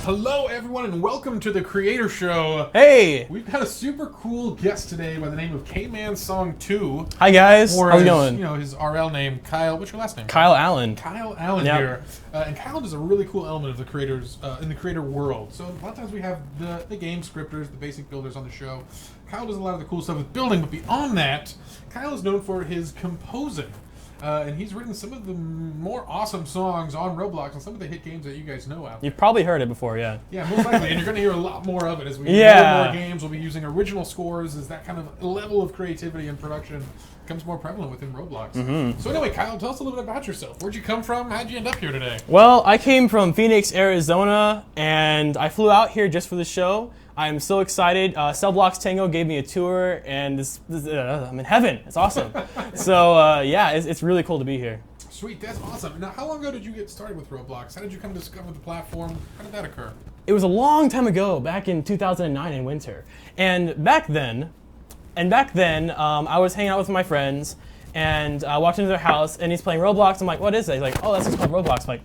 Hello, everyone, and welcome to the Creator Show. Hey! We've got a super cool guest today by the name of Kmansong2. Hi, guys. Or How's it his, going? you know, his RL name, Kyle. What's your last name? Kyle Allen. Kyle Allen Yep. here. And Kyle is a really cool element of the creators in the creator world. So a lot of times we have the game scripters, the basic builders on the show. Kyle does a lot of the cool stuff with building, but beyond that, Kyle is known for his composing. And he's written some of the more awesome songs on Roblox and some of the hit games that you guys know out there. You've probably heard it before, yeah. Yeah, most likely. And you're going to hear a lot more of it as we do more games. We'll be using original scores as that kind of level of creativity and production becomes more prevalent within Roblox. Mm-hmm. So anyway, Kyle, tell us a little bit about yourself. Where'd you come from? How'd you end up here today? Well, I came from Phoenix, Arizona, and I flew out here just for the show. I'm so excited. Cellblocks Tango gave me a tour, and I'm in heaven. It's awesome. So, yeah, it's really cool to be here. Sweet, that's awesome. Now, how long ago did you get started with Roblox? How did you kind of discover the platform? How did that occur? It was a long time ago, back in 2009 in winter. And back then, I was hanging out with my friends, and I walked into their house, and he's playing Roblox. I'm like, what is that? He's like, oh, that's just called Roblox. I'm like,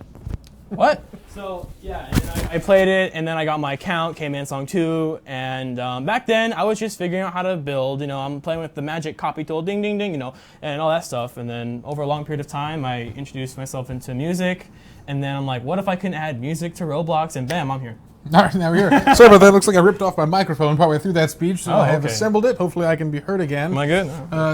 what? So, yeah, and then I played it, and then I got my account, Kmansong2, and back then, I was just figuring out how to build. You know, I'm playing with the magic copy tool, ding, ding, ding, you know, and all that stuff. And then over a long period of time, I introduced myself into music, and then I'm like, what if I can add music to Roblox? And bam, I'm here. All right, now we're here. Sorry about that. Looks like I ripped off my microphone partway through that speech, so I have assembled it. Hopefully I can be heard again. Am I good?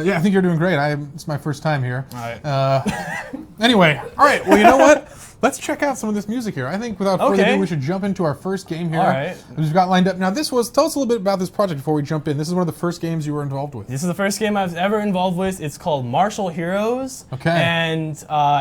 Yeah, I think you're doing great. It's my first time here. All right. Anyway, all right. Well, you know what? Let's check out some of this music here. I think without further ado, we should jump into our first game here. All right. We've got lined up. Now, tell us a little bit about this project before we jump in. This is one of the first games you were involved with. This is the first game I was ever involved with. It's called Martial Heroes. Okay. And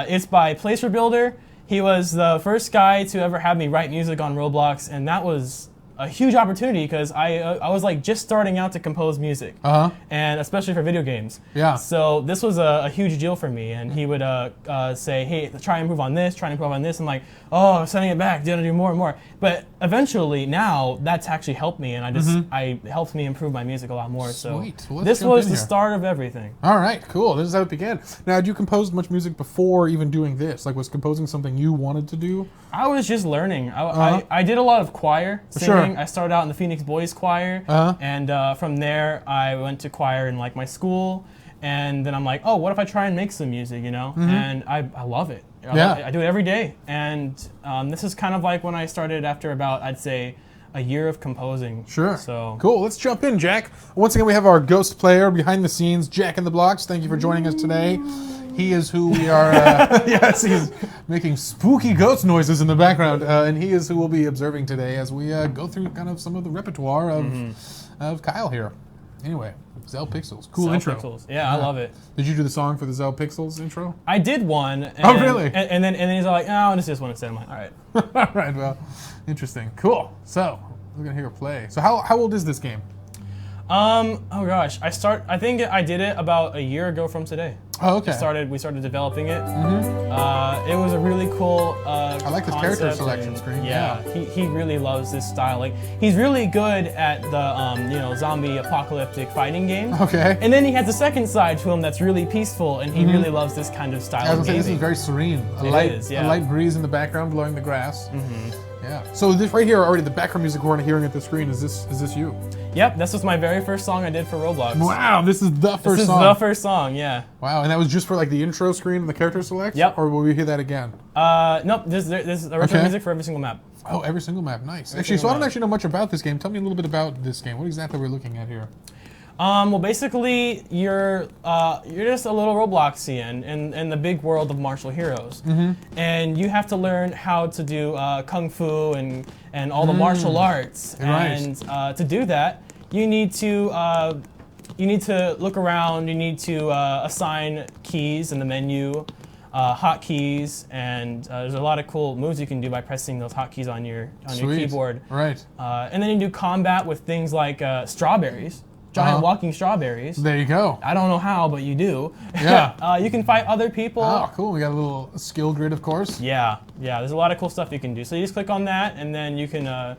it's by Placer Builder. He was the first guy to ever have me write music on Roblox, and that was a huge opportunity because I was like just starting out to compose music, and especially for video games. Yeah. So this was a huge deal for me, and he would say, "Hey, try and improve on this, try and improve on this." I'm like, "Oh, sending it back, gonna do more and more." But eventually, now that's actually helped me, and it helped me improve my music a lot more. Sweet. So Well, this was the start of everything. All right, cool. This is how it began. Now, had you composed much music before even doing this? Like, was composing something you wanted to do? I was just learning. I did a lot of choir singing. Sure. I started out in the Phoenix Boys Choir, and from there I went to choir in like my school, and then I'm like, oh, what if I try and make some music, you know? And I love it. I do it every day, and this is kind of like when I started after about, I'd say, a year of composing. Sure. So cool. Let's jump in, Jack. Once again, we have our ghost player behind the scenes, Jack in the Blocks. Thank you for joining us today. He is who we are. Yes, he's making spooky ghost noises in the background, and he is who we'll be observing today as we go through kind of some of the repertoire of Kyle here. Anyway, Zell Pixels, cool intro. Pixels. Yeah, I love it. Did you do the song for the Zell Pixels intro? I did one. And, oh, really? And then he's all like, no, it's this one instead. I'm like, all right. All right. Well, interesting. Cool. So we're gonna hear her play. So how old is this game? Oh gosh, I think I did it about a year ago from today. Oh, okay. We started developing it. It was a really cool I like the character selection screen. Yeah, he really loves this style. Like, he's really good at the zombie apocalyptic fighting game. Okay. And then he has a second side to him that's really peaceful, and he really loves this kind of style. I was gonna say, this is very serene. A light breeze in the background blowing the grass. Yeah. So this right here, already the background music we're hearing at the screen, is this you? Yep, this was my very first song I did for Roblox. Wow, this is the first song. This is the first song, yeah. Wow, and that was just for like the intro screen and the character select? Yep. Or will we hear that again? Nope, this is original music for every single map. Oh, every single map, nice. Actually, so I don't actually know much about this game. Tell me a little bit about this game. What exactly are we looking at here? Well, basically, you're just a little Robloxian in the big world of martial heroes, and you have to learn how to do kung fu and all the martial arts. And to do that, you need to look around. You need to assign keys in the menu, hotkeys, and there's a lot of cool moves you can do by pressing those hotkeys on your keyboard. Right. And then you do combat with things like strawberries. Giant walking strawberries. There you go. I don't know how, but you do. Yeah. You can fight other people. Oh, cool. We got a little skill grid, of course. Yeah. There's a lot of cool stuff you can do. So you just click on that, and then you can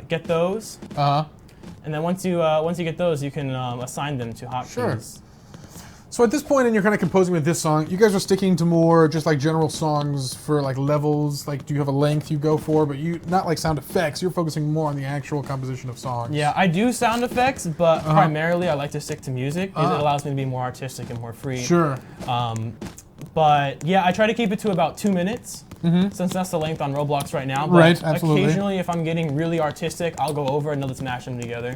get those. And then once you get those, you can assign them to hotkeys. Sure. So at this point in your kind of composing with this song, you guys are sticking to more just like general songs for like levels. Like, do you have a length you go for? But you not like sound effects. You're focusing more on the actual composition of songs. Yeah, I do sound effects, but primarily I like to stick to music because it allows me to be more artistic and more free. Sure. But yeah, I try to keep it to about 2 minutes. Since that's the length on Roblox right now. But right, absolutely. Occasionally, if I'm getting really artistic, I'll go over and let's mash them together.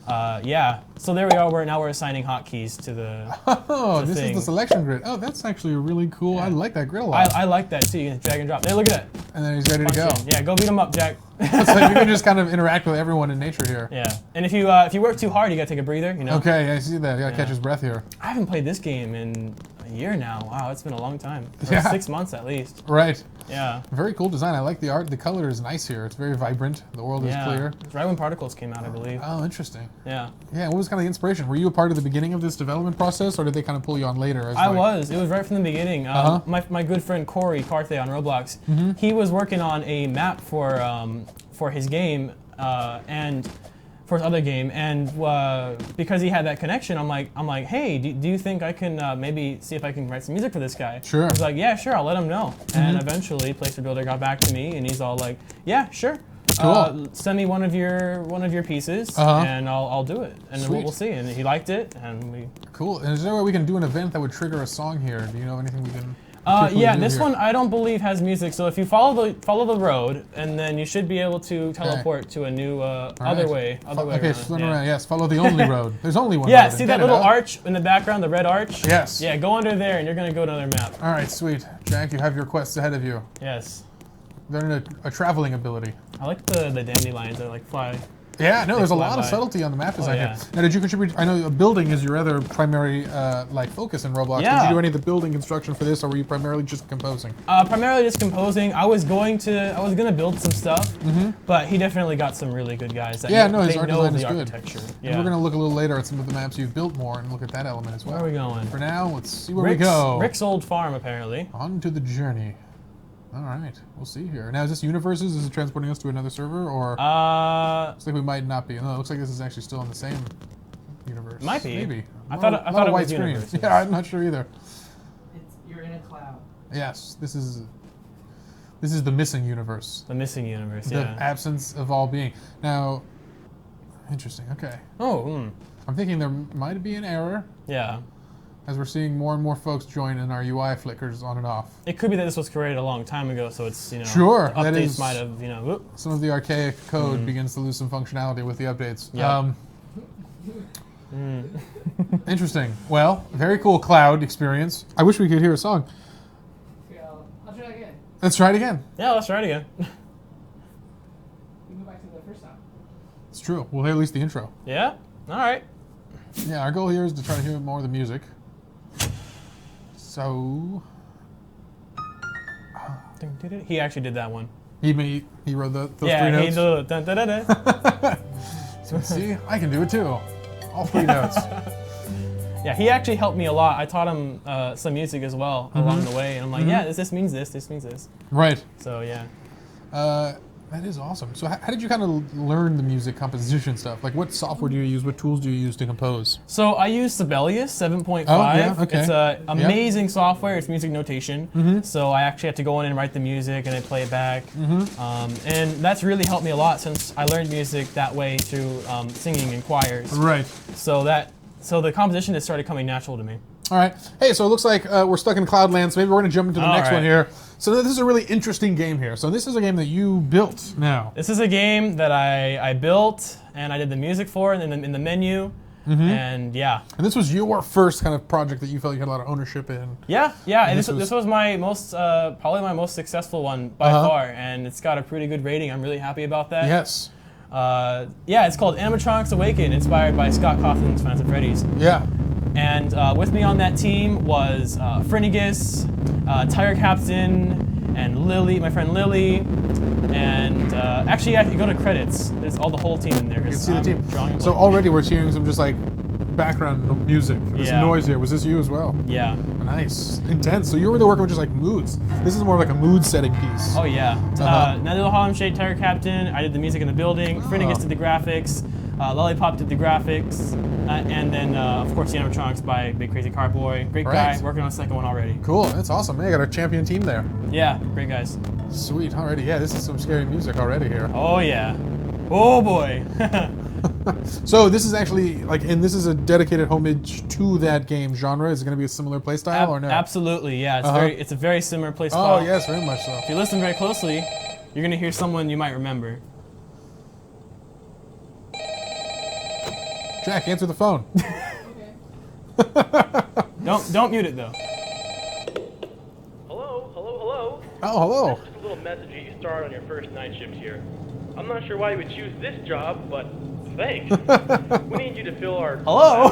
Yeah. So there we are. Now we're assigning hotkeys to the. Oh, this is the selection grid. Oh, that's actually really cool. Yeah. I like that grid a lot. I like that too. You can drag and drop. There, look at that. And then he's ready to go. Yeah, go beat him up, Jack. So you can just kind of interact with everyone in nature here. Yeah. And if you work too hard, you gotta take a breather. You know. Okay, I see that. You gotta catch his breath here. I haven't played this game in a year now. Wow, it's been a long time. Or Yeah. 6 months at least. Right. Yeah. Very cool design. I like the art. The color is nice here. It's very vibrant. The world is clear. It's right when Particles came out, I believe. Oh, interesting. Yeah. Yeah. What was kind of the inspiration? Were you a part of the beginning of this development process, or did they kind of pull you on later? As I was. It was right from the beginning. My good friend Corey Carthay on Roblox, he was working on a map for his game and for his other game, and because he had that connection, I'm like, hey, do you think I can maybe see if I can write some music for this guy? Sure. He's like, yeah, sure, I'll let him know. And eventually, Placer Builder got back to me, and he's all like, yeah, sure. Cool. Send me one of your pieces, and I'll do it, and Sweet. we'll see. And he liked it, and we. Cool. And is there a way we can do an event that would trigger a song here? Do you know anything we can? Yeah, this one I don't believe has music. So if you follow the road, and then you should be able to teleport to a new other way Okay, around. swim around. Yes, follow the only road. There's only one. Yeah, road. see that little arch in the background, the red arch? Yes. Yeah, go under there, and you're gonna go to another map. All right, sweet. Jack, you have your quests ahead of you. Yes. They're a traveling ability. I like the dandelions that like fly. Yeah, no, there's a lot of by. subtlety on the map design yeah. here. Now, did you contribute? I know building is your other primary like focus in Roblox. Yeah. Did you do any of the building construction for this, or were you primarily just composing? Primarily just composing. I was gonna build some stuff, but he definitely got some really good guys that his art know design the is good. architecture. And Yeah. we're gonna look a little later at some of the maps you've built more and look at that element as well. Where are we going? For now, let's see where we go. Rick's old farm, apparently. On to the journey. All right, we'll see here. Now, is this universes? Is it transporting us to another server, or? Looks like we might not be. No, it looks like this is actually still in the same universe. Might be. Maybe. I thought it white was screens. universes. Yeah, I'm not sure either. You're in a cloud. Yes, this is the missing universe. The missing universe. The Yeah. absence of all being. Now, interesting. Okay, Oh. I'm thinking there might be an error Yeah. as we're seeing more and more folks join and our UI flickers on and off. It could be that this was created a long time ago, so it's Sure, the that updates is- might have whoop. Some of the archaic code begins to lose some functionality with the updates. Yeah. Interesting. Well, very cool cloud experience. I wish we could hear a song. Okay, I'll try again. Let's try it again. Yeah, let's try it again. We can go back to the first time. It's true. We'll hear at least the intro. Yeah. All right. Yeah, our goal here is to try to hear more of the music. So He actually did that one. he wrote those three Yeah, he notes. did. Dun, dun, dun, dun. So see, I can do it too. All three notes. Yeah, he actually helped me a lot. I taught him some music as well along the way, and I'm like, yeah, this means this means this. Right. So yeah. That is awesome. So how did you kind of learn the music composition stuff? Like, what software do you use? What tools do you use to compose? So I use Sibelius 7.5. Oh, yeah, okay. It's amazing software. It's music notation. So I actually have to go in and write the music and then play it back. And that's really helped me a lot since I learned music that way through singing in choirs. Right. So the composition has started coming natural to me. All right. Hey, so it looks like we're stuck in Cloudland, so maybe we're going to jump into the All next right. one here. So this is a really interesting game here. So this is a game that you built now. This is a game that I built and I did the music for in the menu. And yeah. And this was your first kind of project that you felt you had a lot of ownership in. Yeah. And this was my most, probably my most successful one by far. And it's got a pretty good rating. I'm really happy about that. Yes. Yeah, it's called Animatronics Awaken, inspired by Scott Cawthon's Five Nights at Freddy's. Yeah. And with me on that team was Frinigus, Tiger Captain, and Lily, my friend Lily. And actually, if you go to credits, there's all the whole team in there. You can see the team. Drawing So already we're hearing some just like background music. There's Yeah. noise here. Was this you as well? yeah. Nice. Intense. So you're really working with just like moods. This is more like a mood setting piece. Oh yeah. Nando Harlem Shake, Tiger Captain. I did the music in the building. Frinigus did the graphics. Lollipop did the graphics, and then of course the animatronics by Big Crazy Carboy. Great guy, Right. working on the second one already. Cool. That's awesome. Man, I got a champion team there. Yeah, great guys. Sweet. Already. Yeah, this is some scary music already here. Oh yeah. Oh boy. So this is actually like, and this is a dedicated homage to that game genre. Is it going to be a similar playstyle or no? Absolutely, yeah. It's a very similar play Oh style. yes, very much so. If you listen very closely, you're gonna hear someone you might remember. Jack, answer the phone. Don't mute it though. Hello, hello, hello. Oh, hello. Just a little message to get you started on your first night shift here. I'm not sure why you would choose this job, but thanks. We need you to fill our Hello?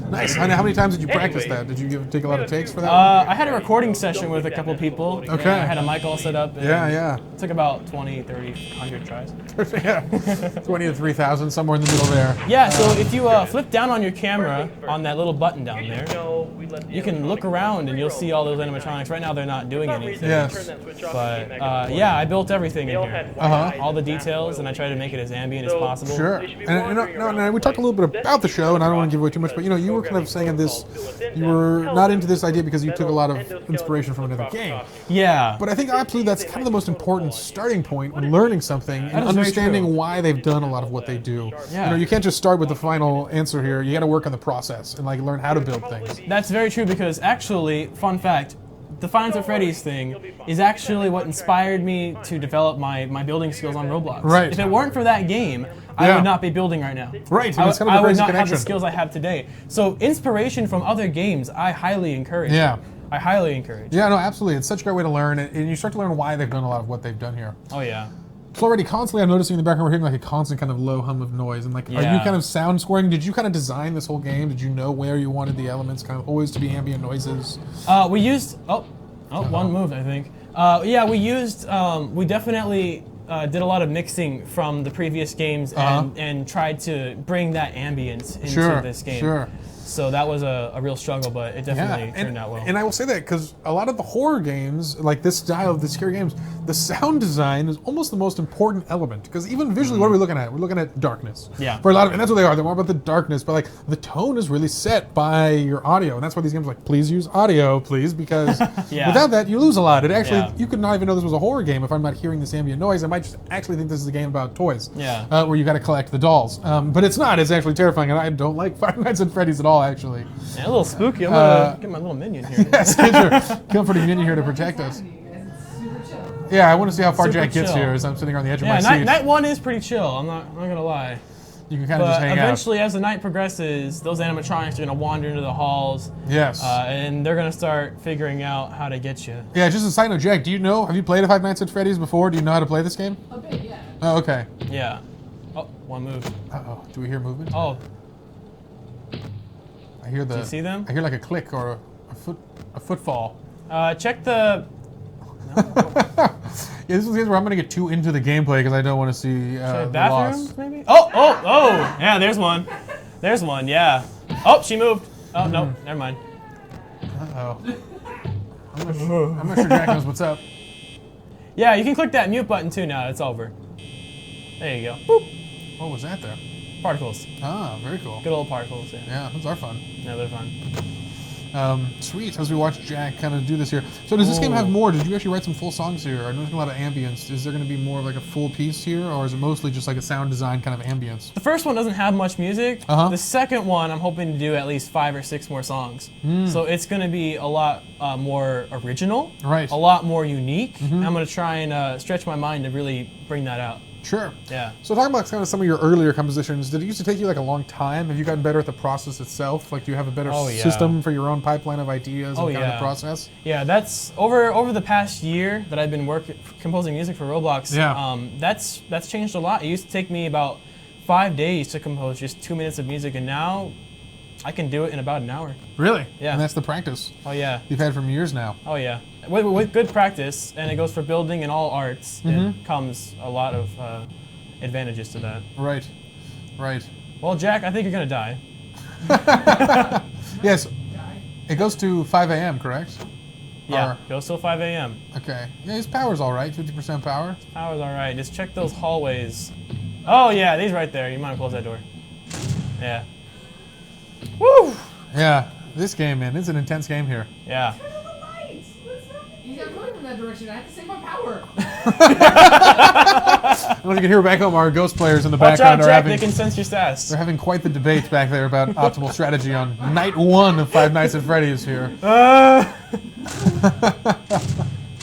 Nice. And how many times did you practice Anyway, that? Did you take a lot of takes for that? I had a recording session with a couple people. Okay. I had a mic all set up. And Yeah. It took about 20, 30, 100 tries. Yeah. 20 to 3,000, somewhere in the middle there. Yeah, so if you flip down on your camera on that little button down there, you can look around and you'll see all those animatronics. Right now they're not doing anything. Yes. But yeah, I built everything in here. Uh-huh. All the details, and I try to make it as ambient as possible. Sure. And we talked a little bit about the show, and I don't want to give away too much, but you were kind of saying this, you were not into this idea because you took a lot of inspiration from another game. Yeah. But I think absolutely that's kind of the most important starting point when learning something and is very understanding true. why they've done a lot of what they do. Yeah. You can't just start with the final answer here. You got to work on the process and like learn how to build things. That's very true because actually, fun fact, the Five Nights at Freddy's thing is actually what inspired me to develop my building skills on Roblox. Right. If it weren't for that game, I Yeah. would not be building right now. Right. I, It's kind of I a would crazy not have connection. the skills I have today. So inspiration from other games, I highly encourage. Yeah. I highly encourage. Yeah, no, absolutely. It's such a great way to learn, and you start to learn why they've done a lot of what they've done here. Oh yeah. So already constantly, I'm noticing in the background we're hearing like a constant kind of low hum of noise. And like, are you Yeah. kind of sound scoring? Did you kind of design this whole game? Did you know where you wanted the elements kind of always to be ambient noises? We used one moved, I think. Yeah, we definitely did a lot of mixing from the previous games and tried to bring that ambience into this game. Sure. So that was a real struggle, but it definitely turned out well. And I will say that because a lot of the horror games, like this style of the scary games, the sound design is almost the most important element. Because even visually, what are we looking at? We're looking at darkness. Yeah. For a lot of, and that's what they are. They're more about the darkness, but like the tone is really set by your audio, and that's why these games are like, please use audio, please, because Yeah. without that, you lose a lot. It actually, Yeah. you could not even know this was a horror game if I'm not hearing this ambient noise. I might just actually think this is a game about toys. Yeah. Where you got to collect the dolls. But it's not. It's actually terrifying, and I don't like Five Nights at Freddy's at all, actually. Yeah, a little spooky. I'm gonna get my little minion here. Yes, get your comforting minion here to protect us. It's super chill. Yeah, I want to see how far Super Jack gets chill. here as I'm sitting on the edge of Yeah, my seat. night one is pretty chill. I'm not gonna lie. You can kind of just But hang eventually, as the night progresses, those animatronics are gonna wander into the halls, out. Yes. and they're gonna start figuring out how to get you. Yeah, just a side note, Jack, have you played a Five Nights at Freddy's before? Do you know how to play this game? A bit, yeah. Oh, okay. Yeah. Oh, one move. Uh-oh. Do we hear movement? Oh, I hear the... do you see them? I hear like a click or a footfall. Check the. Yeah, this is the case where I'm going to get too into the gameplay because I don't want to see the bathrooms, loss. maybe? Oh! Yeah, there's one. There's one, yeah. Oh, she moved. Oh, no, never mind. Uh-oh. I'm not sure Jack knows what's up. Yeah, you can click that mute button too now. It's over. There you go. Boop. What was that there? Particles. Ah, very cool. Good old particles, yeah. Yeah, those are fun. Yeah, they're fun. Sweet, as we watch Jack kind of do this here. So does this game have more? Did you actually write some full songs here? I'm noticing a lot of ambience. Is there going to be more of like a full piece here, or is it mostly just like a sound design kind of ambience? The first one doesn't have much music. The second one, I'm hoping to do at least 5 or 6 more songs. So it's going to be a lot more original, Right. a lot more unique. I'm going to try and stretch my mind to really bring that out. Sure. Yeah. So talking about kind of some of your earlier compositions, did it used to take you like a long time? Have you gotten better at the process itself? Like, do you have a better system for your own pipeline of ideas and kind of the process? Yeah, that's over the past year that I've been composing music for Roblox. Yeah. That's changed a lot. It used to take me about 5 days to compose just 2 minutes of music, and now I can do it in about an hour. Really? Yeah. And that's the practice Oh yeah. you've had for years now. Oh yeah. With good practice, and it goes for building and all arts, it comes a lot of advantages to that. Right. Right. Well, Jack, I think you're gonna die. Yes. It goes to 5 a.m., correct? Yeah. Or- Goes till 5 a.m. Okay. Yeah, his power's all right. 50% power. Power's all right. Just check those hallways. Oh yeah, he's right there. You might close that door. Yeah. Woo! Yeah, this game, man, it's an intense game here. Yeah. Turn on the lights. What's happening? He's not going from that direction. I have to save my power. I don't know if you can hear back home, our ghost players in the Watch background out, are Jack. having, They can sense your sass. they're having quite the debate back there about optimal strategy on night 1 of Five Nights at Freddy's here.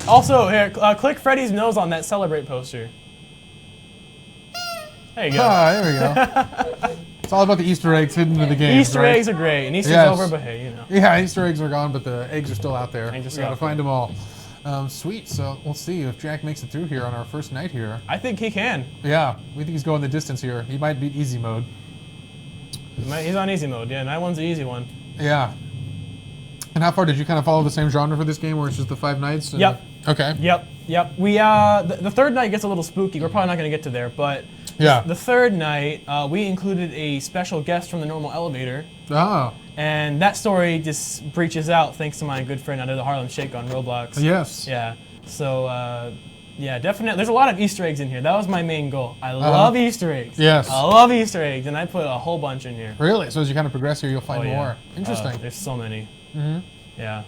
Also, here, click Freddy's nose on that celebrate poster. There you go. Ah, there we go. It's all about the Easter eggs hidden in the game. Easter eggs are great, and Easter's Yes. over, but hey, you know. Yeah, Easter eggs are gone, but the eggs are still out there. Eggs are We still gotta out find them all. Sweet, so we'll see if Jack makes it through here on our first night here. I think he can. Yeah, we think he's going the distance here. He might beat easy mode. He's on easy mode. Yeah, night one's the easy one. Yeah. And how far did you kind of follow the same genre for this game, where it's just the 5 nights? And- Yep. Okay. Yep. We the third night gets a little spooky. We're probably not going to get to there, but Yeah. the third night we included a special guest from the normal elevator, Oh, and that story just breaches out thanks to my good friend under the Harlem Shake on Roblox. yes. Yeah. So yeah, definitely. There's a lot of Easter eggs in here. That was my main goal. I love Easter eggs. Yes. I love Easter eggs, and I put a whole bunch in here. Really? So as you kind of progress here, you'll find Oh, yeah. more. Interesting. There's so many. Mm-hmm. Yeah.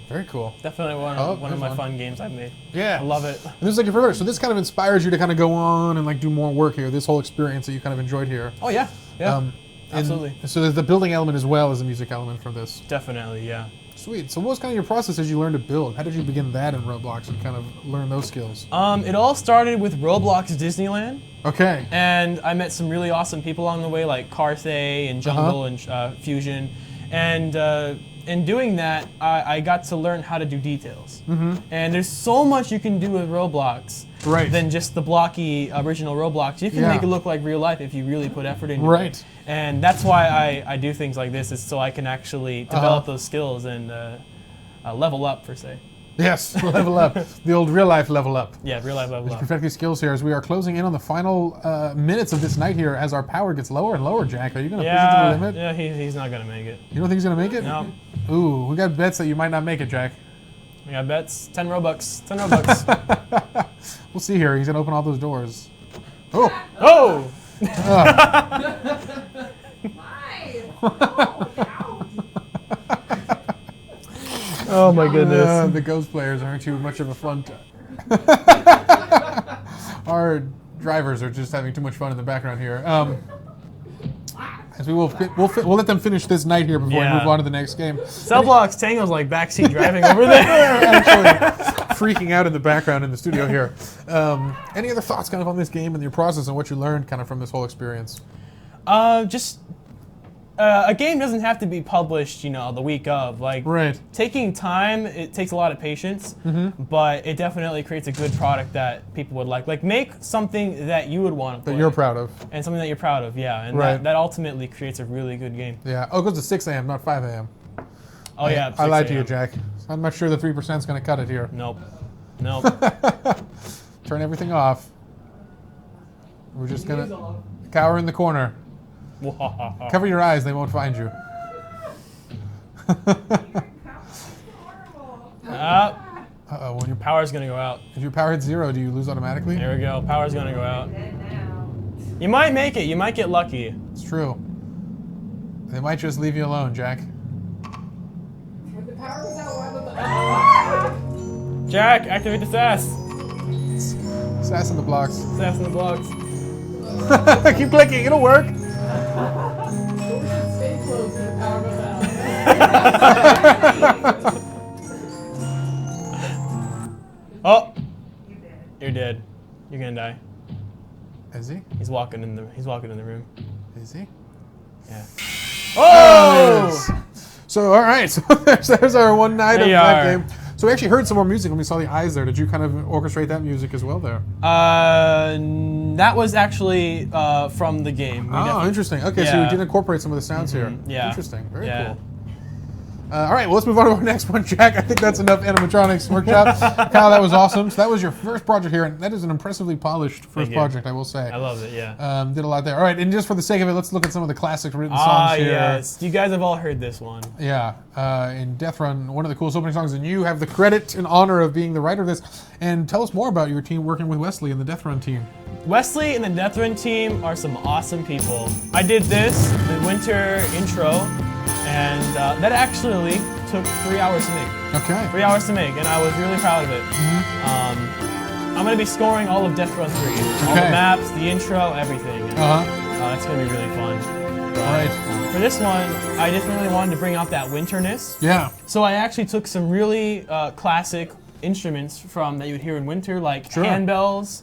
Very cool. Definitely one Oh, of there's my one. fun games I've made. Yeah. I love it. And this is like your favorite. So this kind of inspires you to kind of go on and like do more work here. This whole experience that you kind of enjoyed here. Oh yeah. Yeah. And Absolutely. So there's the building element as well as the music element from this. Definitely. Yeah. Sweet. So what was kind of your process as you learned to build? How did you begin that in Roblox and kind of learn those skills? It all started with Roblox Disneyland, Okay. and I met some really awesome people along the way, like Carthay and Jungle and Fusion, and in doing that, I got to learn how to do details. And there's so much you can do with Roblox Right. than just the blocky original Roblox. You can Yeah. make it look like real life if you really put effort into Right. it. And that's why I do things like this, is so I can actually develop those skills and level up, per se. Yes. Level up. The old real life level up. Yeah, real life level up. Perfect these skills here as we are closing in on the final minutes of this night here as our power gets lower and lower, Jack. Are you going to push it to the limit? Yeah, he's not gonna make it. You don't think he's going to make it? No. Ooh, we got bets that you might not make it, Jack. We got bets. 10 Robux. 10 Robux. We'll see here. He's going to open all those doors. Oh! Oh! Five. Oh, ouch. Oh my goodness. The ghost players aren't too much of a fun Our drivers are just having too much fun in the background here. As we'll let them finish this night here before we Yeah. move on to the next game. Cell Blocks Tango's like backseat driving over there. Actually freaking out in the background in the studio here. Any other thoughts kind of on this game and your process and what you learned kind of from this whole experience? Just a game doesn't have to be published, the week of. Like, Right. taking time, it takes a lot of patience, but it definitely creates a good product that people would like. Like, make something that you would want to play. That you're proud of. And something that you're proud of, yeah. And Right. that ultimately creates a really good game. Yeah. Oh, it goes to 6 a.m., not 5 a.m. Oh, yeah. I lied 6 to you, a.m. Jack. I'm not sure the 3% is going to cut it here. Nope. Nope. Turn everything off. We're just going to cower in the corner. Cover your eyes, they won't find you. Uh-oh, when your Power's gonna go out. if your power hits 0, do you lose automatically? There we go. Power's gonna go out. You might make it. You might get lucky. It's true. They might just leave you alone, Jack. When the power goes out, why would the... Jack, activate the sass. Sass in the blocks. Sass in the blocks. Keep clicking, it'll work. Doors should stay closed when the power goes out. Oh, you're dead. You're gonna die. Is he? He's walking in the room. Is he? Yeah. Oh! Yes. So, all right. So there's our one night There of you that are. game. So we actually heard some more music when we saw the eyes there. Did you kind of orchestrate that music as well there? That was actually from the game. We Oh, definitely- interesting. Okay, so Yeah. we did incorporate some of the sounds here. Yeah. Interesting. Very Yeah. cool. All right, well, let's move on to our next one, Jack. I think that's enough animatronics workshop. Kyle, that was awesome. So that was your first project here, and that is an impressively polished first Thank you. project, I will say. I loved it. Yeah. Did a lot there. All right, and just for the sake of it, let's look at some of the classic written songs here. Yes. You guys have all heard this one. Yeah, in Death Run, one of the coolest opening songs, and you have the credit and honor of being the writer of this. And tell us more about your team working with Wesley and the Death Run team. Wesley and the Death Run team are some awesome people. I did this, the winter intro, and that actually took 3 hours to make. Okay. 3 hours to make, and I was really proud of it. I'm going to be scoring all of Death Run 3. All the maps, the intro, everything. It's going to be really fun. Alright. For this one, I just really wanted to bring out that winterness. Yeah. So I actually took some really classic instruments from that you would hear in winter, like handbells,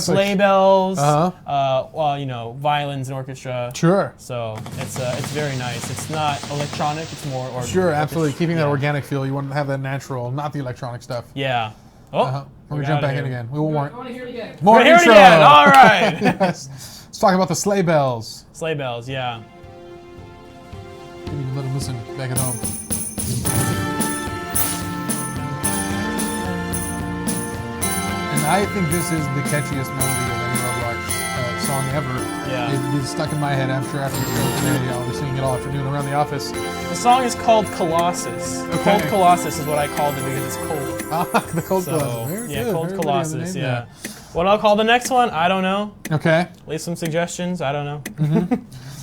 sleigh bells, well, you know, violins and orchestra. Sure. So it's very nice. It's not electronic. It's more Sure, absolutely. Keeping that organic feel. You want to have that natural, not the electronic stuff. Yeah. Oh, we're gonna jump back in again. We won't I want to hear it again. more hear it intro. again. All right. Yes. Let's talk about the sleigh bells. Sleigh bells. Yeah. You can let them listen back at home. And I think this is the catchiest melody of any Roblox song ever. Yeah. It is stuck in my head. I'm sure after the show today, I'll be singing it all afternoon around the office. The song is called Colossus. Cold Colossus is what I called it because it's cold. The Cold So, Colossus. Very yeah, good. Cold Very Colossus. good Yeah. What I'll call the next one, I don't know. Okay. Leave some suggestions. I don't know.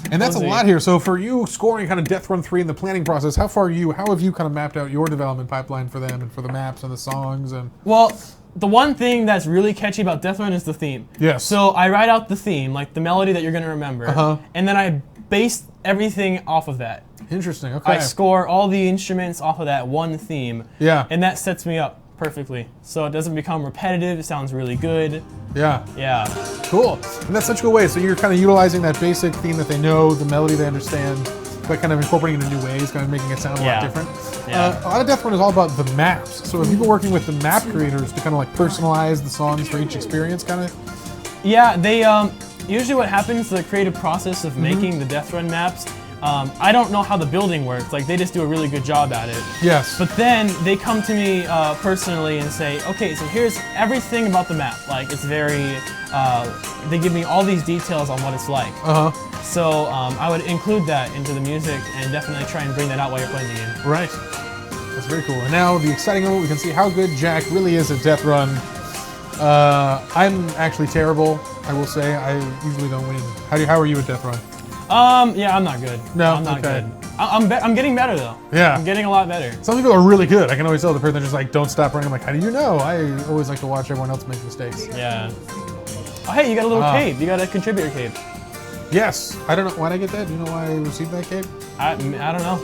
And that's We'll a see. lot here. So for you scoring kind of Death Run 3 in the planning process, how have you kind of mapped out your development pipeline for them and for the maps and the songs and Well, the one thing that's really catchy about Death Run is the theme. Yes. So I write out the theme, like the melody that you're going to remember, and then I base everything off of that. Interesting. Okay. I score all the instruments off of that one theme. Yeah. And that sets me up perfectly. So it doesn't become repetitive. It sounds really good. Yeah. Yeah. Cool. And that's such a good way. So you're kind of utilizing that basic theme that they know, the melody they understand, but kind of incorporating it in new ways, kind of making it sound a lot different. Yeah. A lot of Death Run is all about the maps. So have you been working with the map creators to kind of like personalize the songs for each experience, kind of? Yeah, they usually what happens, the creative process of making the Death Run maps, I don't know how the building works. Like, they just do a really good job at it. Yes. But then they come to me personally and say, okay, so here's everything about the map. Like, it's very, they give me all these details on what it's like. So I would include that into the music and definitely try and bring that out while you're playing the game. Right. That's very cool. And now the exciting moment, we can see how good Jack really is at Death Run. I'm actually terrible, I will say. I usually don't win. How are you at Death Run? Yeah, I'm not good. No, I'm not okay. good. I'm getting better though. Yeah. I'm getting a lot better. Some people are really good. I can always tell the person just like, don't stop running. I'm like, how do you know? I always like to watch everyone else make mistakes. Yeah. Oh, hey, you got a little cape. You got a contributor cape. Yes. I don't know. Why'd I get that? Do you know why I received that cape? I don't know.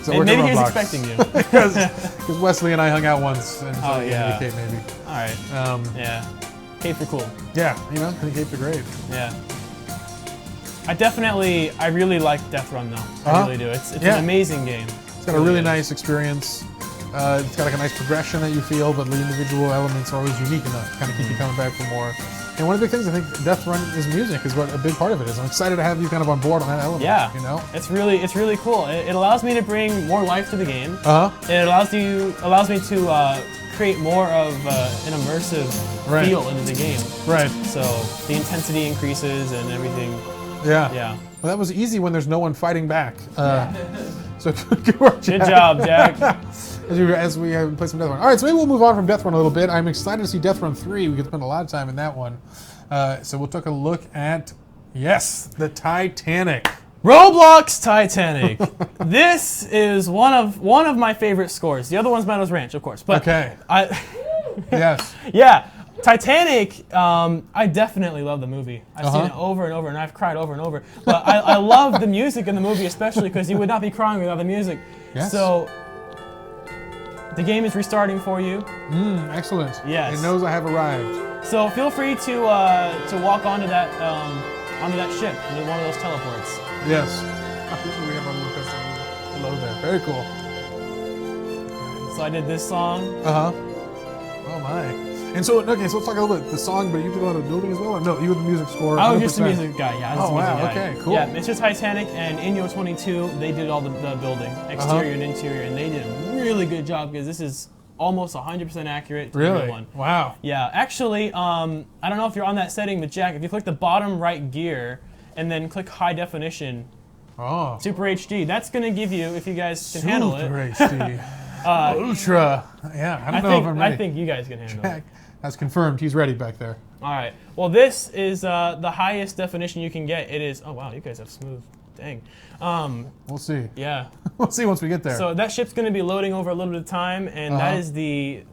So we're Maybe at he's Roblox. expecting you. Because Wesley and I hung out once. And so Oh, I gave me yeah. a cape maybe. All right. Yeah. Capes are cool. Yeah, you know, I think capes are great. Yeah. I really like Death Run though. I really do. It's an amazing game. It's got a really nice experience. It's got like a nice progression that you feel, but the individual elements are always unique enough to kind of keep you coming back for more. And one of the big things I think Death Run is music is what a big part of it is. I'm excited to have you kind of on board on that element. Yeah. You know? It's really cool. It allows me to bring more life to the game. It allows me to create more of an immersive feel into the game. Right. So the intensity increases and everything. Yeah. Yeah. Well, that was easy when there's no one fighting back. So good work, Jack. Good job, Jack. as we play some Death Run. All right, so maybe we'll move on from Death Run a little bit. I'm excited to see Death Run 3. We could spend a lot of time in that one. So we'll take a look at, the Titanic. Roblox Titanic. This is one of my favorite scores. The other one's Meadows Ranch, of course. But Okay. Yes. Yeah. Titanic, I definitely love the movie. I've seen it over and over, and I've cried over and over. But I love the music in the movie, especially because you would not be crying without the music. Yes. So, the game is restarting for you. Excellent. Yes. It knows I have arrived. So feel free to walk onto that ship, one of those teleports. Yes. We have our little custom below there. Very cool. So I did this song. Oh my. And so, okay, so let's talk a little bit the song, but you did a lot of building as well? Or no, you were the music score? I was just a 100%. music guy, yeah. I was Oh, just a wow, music guy. okay, cool. Yeah, Mr. Titanic and Inyo22, they did all the building, exterior and interior, and they did a really good job because this is almost 100% accurate to the Really? real one. Wow. Yeah, actually, I don't know if you're on that setting, but Jack, if you click the bottom right gear and then click high definition, Super HD, that's going to give you, if you guys can handle it. Super HD. Ultra. Yeah, I don't know if I'm ready. I think you guys can handle it. That's confirmed. He's ready back there. All right. Well, this is the highest definition you can get. It is. Oh wow, you guys have smooth. Dang. We'll see. Yeah. We'll see once we get there. So that ship's going to be loading over a little bit of time, and Uh-huh. that is the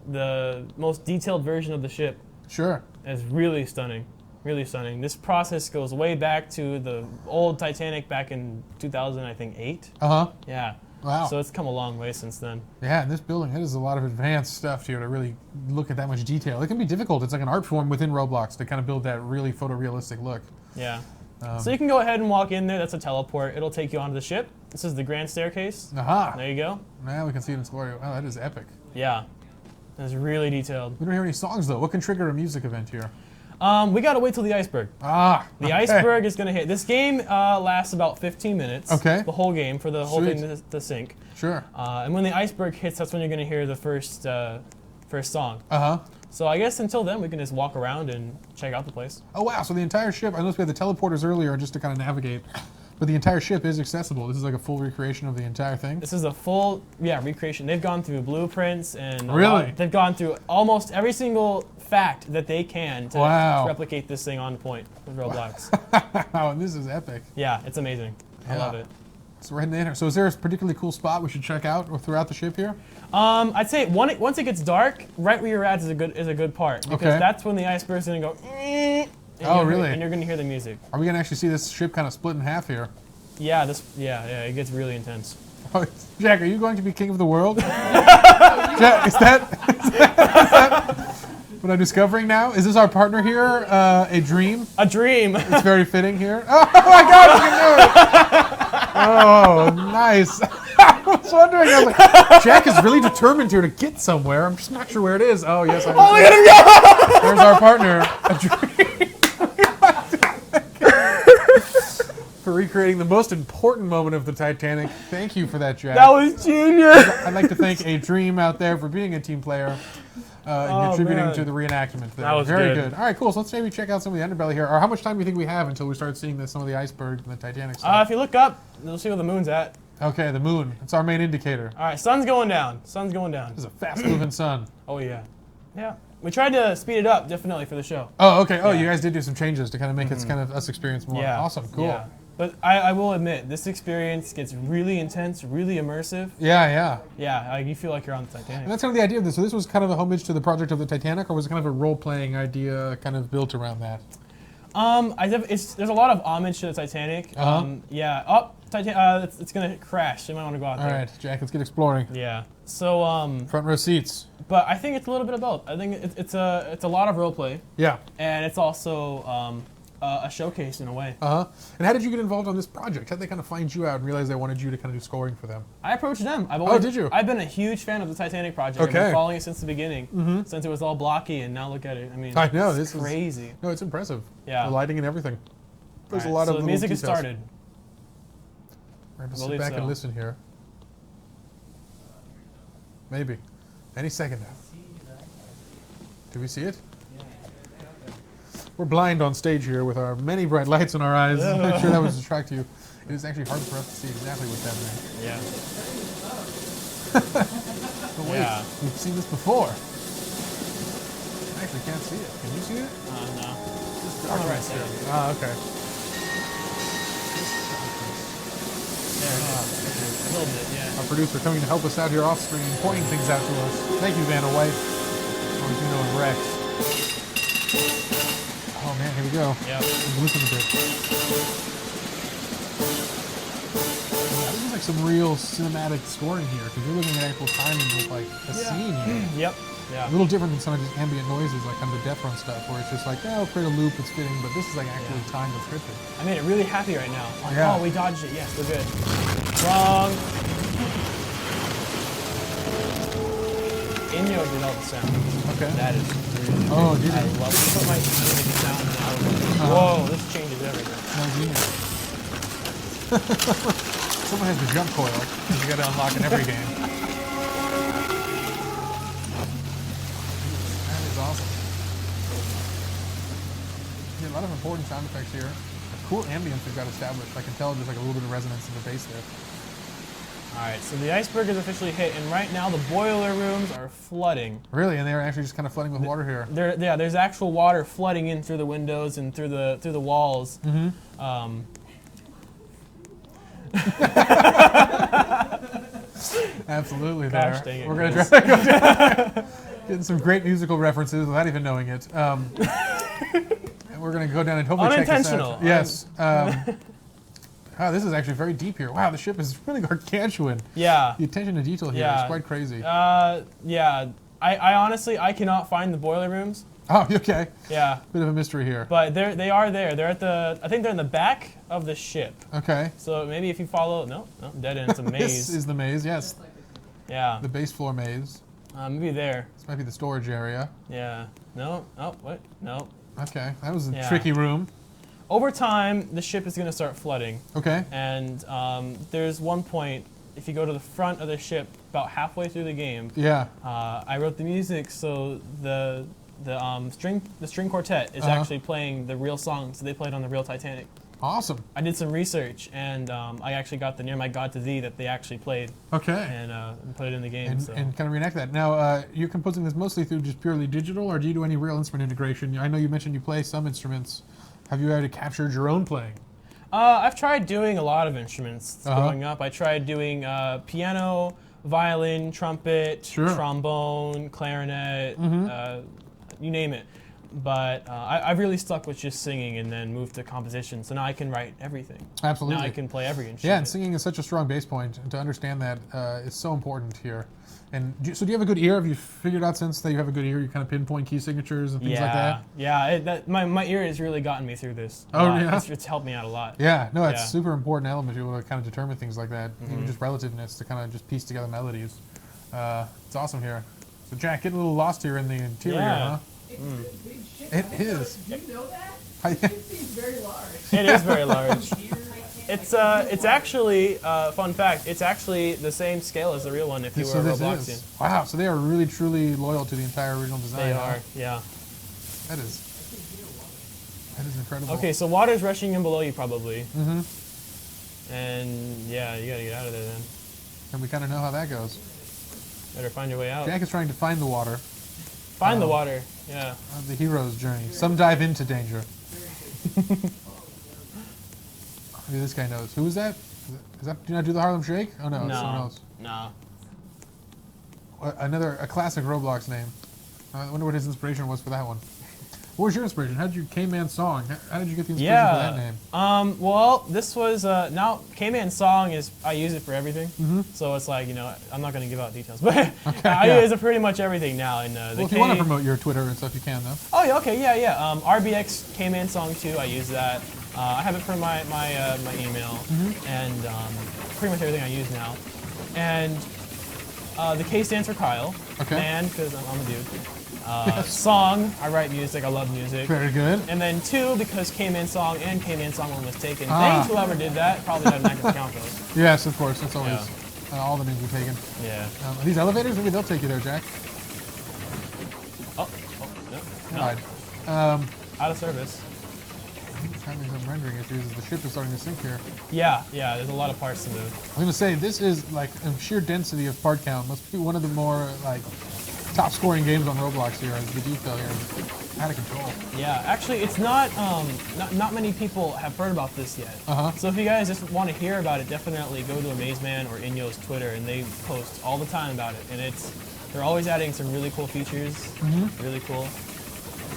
most detailed version of the ship. Sure. It's really stunning. Really stunning. This process goes way back to the old Titanic back in 2000, I think, 8. Uh-huh. Yeah. Wow. So it's come a long way since then. Yeah, in this building, it is a lot of advanced stuff here to really look at that much detail. It can be difficult. It's like an art form within Roblox to kind of build that really photorealistic look. Yeah. So you can go ahead and walk in there. That's a teleport. It'll take you onto the ship. This is the grand staircase. Aha. There you go. Now we can see it in its glory. Wow, that is epic. Yeah. That's really detailed. We don't hear any songs, though. What can trigger a music event here? We gotta wait till the iceberg. Ah. The okay. iceberg is gonna hit. This game lasts about 15 minutes. Okay. The whole game for the whole Sweet. thing to sink. Sure. And when the iceberg hits, that's when you're gonna hear the first song. Uh-huh. So I guess until then, we can just walk around and check out the place. Oh, wow. So the entire ship, I noticed we had the teleporters earlier just to kind of navigate, but the entire ship is accessible. This is like a full recreation of the entire thing. This is a full, recreation. They've gone through blueprints and Really? they've gone through almost every single fact that they can to Wow. replicate this thing on point with Roblox. Wow, and this is epic. Yeah, it's amazing. I Yeah. love it. So right in the inner. So is there a particularly cool spot we should check out or throughout the ship here? I'd say once it gets dark, right where you're at is a good part because Okay. that's when the iceberg's gonna go. And Oh, you're- really? And you're gonna hear the music. Are we going to actually see this ship kind of split in half here? Yeah, it gets really intense. Oh, Jack, are you going to be king of the world? Jack, is that what I'm discovering now? Is this our partner here? A dream? A dream. It's very fitting here. Oh my God, we can do it! Oh, nice. I was wondering. I was like, Jack is really determined here to get somewhere. I'm just not sure where it is. Oh yes, I Oh, look at him go! There's our partner. A dream. For recreating the most important moment of the Titanic. Thank you for that, Jack. That was genius. I'd like to thank A Dream out there for being a team player and Oh, contributing man. to the reenactment. There. That was very good. All right, cool. So let's maybe check out some of the underbelly here. Or how much time do you think we have until we start seeing some of the iceberg and the Titanic stuff? If you look up, you'll see where the moon's at. Okay, the moon. It's our main indicator. All right, sun's going down. Sun's going down. This is a fast-moving sun. Oh yeah, yeah. We tried to speed it up definitely for the show. Oh, okay. Oh, Yeah. you guys did do some changes to kind of make it kind of us experience more. Yeah. Awesome. Cool. Yeah. But I will admit, this experience gets really intense, really immersive. Yeah. Yeah, you feel like you're on the And Titanic. that's kind of the idea of this. So this was kind of a homage to the project of the Titanic, or was it kind of a role-playing idea kind of built around that? There's a lot of homage to the Titanic. Uh-huh. Yeah. Oh, it's gonna crash. You might want to go out All there. right, Jack, let's get exploring. Yeah. So Front row seats. but I think it's a little bit of both. I think it's a lot of role play, Yeah. and it's also a showcase in a way. Uh-huh. And how did you get involved on this project? How did they kind of find you out and realize they wanted you to kind of do scoring for them? I approached them. did you? I've been a huge fan of the Titanic project. I've Okay. been following it since the beginning, since it was all blocky, and now look at it. I mean, I know, it's this is- crazy. No, it's impressive. Yeah. The lighting and everything. There's All a right, lot so of the little music has details. started. We're going to I sit believe back and so. listen here. Maybe. Any second now. Do we see it? We're blind on stage here with our many bright lights in our eyes. I'm sure that would distract you. It is actually hard for us to see exactly what's happening. Yeah. But wait, Yeah. we've seen this before. I actually can't see it. Can you see it? No. It's On the right darkness side. here. Ah, okay. There it is. A little bit, yeah. Our producer coming to help us out here off screen, pointing things out to us. Thank you, Vanna White. Always you know and Rex. Oh man, here we go. Yep. Let's listen a bit. Yeah, this is like some real cinematic scoring here, because you're looking at actual timing with like a scene here. Yep. Yeah. A little different than some of just ambient noises, like kind of the Death Run stuff, where it's just like, oh, create a loop, it's fitting, but this is like actually timed and scripted. I made it really happy right now. Like, Yeah. Oh, we dodged it. Yes, we're good. Wrong. Inyo did all the sounds. Okay. That is really Oh, good. did I it? love it. Put my music sound now. Whoa, this changes everything. No, genius. Someone has the jump coil. You got to unlock in every game. That is awesome. Yeah, a lot of important sound effects here. A cool ambience we've got established. I can tell there's like a little bit of resonance in the bass there. Alright, so the iceberg is officially hit, and right now the boiler rooms are flooding. Really? And they're actually just kind of flooding with water here. There's actual water flooding in through the windows and through the walls. Absolutely Gosh, there. dang it, We're going Chris. to try to go down. Getting some great musical references without even knowing it. And we're going to go down and hopefully check this out. Unintentional. Yes. Wow, this is actually very deep here. Wow, the ship is really gargantuan. Yeah. The attention to detail here is quite crazy. Yeah. I honestly, I cannot find the boiler rooms. Oh, okay. Yeah. Bit of a mystery here. But they are there. They're at I think they're in the back of the ship. Okay. So maybe if you follow, no, dead end. It's a maze. This is the maze, yes. Yeah. The base floor maze. Maybe there. This might be the storage area. Yeah. No. Oh, what? No. Okay, that was a Yeah. tricky room. Over time, the ship is going to start flooding. Okay. And there's one point, if you go to the front of the ship, about halfway through the game, Yeah. I wrote the music, so the string quartet is actually playing the real songs they played on the real Titanic. Awesome. I did some research, and I actually got the Near My God to Thee that they actually played Okay. and put it in the game. And, so. and kind of reenact that. Now, you're composing this mostly through just purely digital, or do you do any real instrument integration? I know you mentioned you play some instruments. Have you ever captured your own playing? I've tried doing a lot of instruments growing up. I tried doing piano, violin, trumpet, trombone, clarinet, you name it. But I've really stuck with just singing and then moved to composition. So now I can write everything. Absolutely. Now I can play every instrument. Yeah, and singing is such a strong bass point, and to understand that is so important here. And so do you have a good ear? Have you figured out since that you have a good ear, you kind of pinpoint key signatures and things like that? Yeah, my ear has really gotten me through this. Oh, lot. yeah? It's helped me out a lot. Yeah, no, it's Yeah. super important element to be able to kind of determine things like that, even just relativeness, to kind of just piece together melodies. It's awesome here. So Jack, getting a little lost here in the interior, Yeah. huh? It's a big ship. It is. Do you know that? I- It seems very large. It is very large. It's actually fun fact. It's actually the same scale as the real one. If you So were a this Robloxian, is. Wow, so they are really truly loyal to the entire original design. they huh? are. Yeah. That is incredible. Okay, so water's rushing in below you probably, Mm-hmm. and yeah, you gotta get out of there then. And we kind of know how that goes. Better find your way out. Jack is trying to find the water. Find the water. Yeah. The hero's journey. Some dive into danger. Maybe this guy knows. Who is that? Is that? Do you not do the Harlem Shake? Oh no, it's someone No. else. No. A classic Roblox name. I wonder what his inspiration was for that one. What was your inspiration? How did you Kmansong? How did you get the inspiration for that name? Well, this was now Kmansong is I use it for everything. So it's like I'm not gonna give out details, but I use it pretty much everything now. And Well, if you want to promote your Twitter and stuff, you can though. Oh yeah, okay, yeah. RBX Kmansong2, I use that. I have it for my email and pretty much everything I use now. And the K stands for Kyle. Okay. Man, because I'm a dude. Song, I write music. I love music. Very good. And then 2 because Kmansong and Kmansong was taken. Thanks whoever did that. Probably had an active account though. Yes, of course. That's always all the names are taken. Yeah. Are these elevators? Maybe they'll take you there, Jack. Oh no. Right. Out of service. Having some rendering issues as the ship is starting to sink here. Yeah. There's a lot of parts to move. I'm gonna say this is like a sheer density of part count. Must be one of the more like top scoring games on Roblox here. As the detail here is out of control. Yeah, actually, it's not many people have heard about this yet. So if you guys just want to hear about it, definitely go to Amazeman or Inyo's Twitter, and they post all the time about it. And they're always adding some really cool features. Really cool.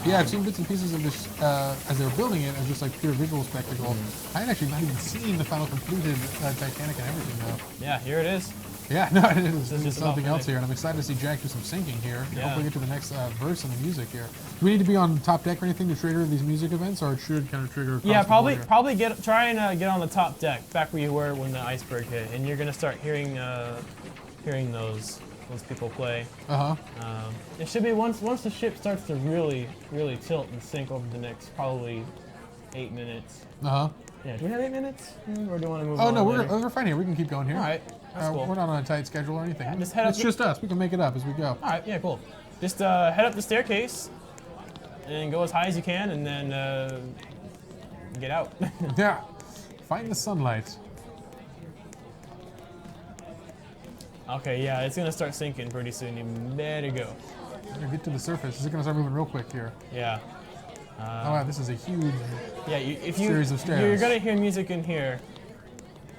Yeah, I've seen bits and pieces of this as they were building it as just like pure visual spectacle. I had actually not even seen the final completed Titanic and everything though. Yeah, here it is. Yeah, no, it is. This is It's about something else finished. here, and I'm excited to see Jack do some syncing here. Yeah. Hopefully get to the next verse in the music here. Do we need to be on top deck or anything to trigger these music events, or it should kind of trigger across Yeah, the board probably here? try and get on the top deck, back where you were when the iceberg hit, and you're gonna start hearing those people play. It should be once the ship starts to really tilt and sink over the next probably 8 minutes. Yeah, do we have 8 minutes? Or do you want to move on? Oh no, later? we're fine here. We can keep going here. All right, that's cool. We're not on a tight schedule or anything. Just head up It's the- just us. We can make it up as we go. All right, yeah, cool. Just head up the staircase and go as high as you can, and then get out. Yeah. Find the sunlight. Okay, yeah, it's gonna start sinking pretty soon. You better go. We're gonna get to the surface. This is gonna start moving real quick here. Yeah. Oh wow, this is a huge Yeah, series of stairs. you're gonna hear music in here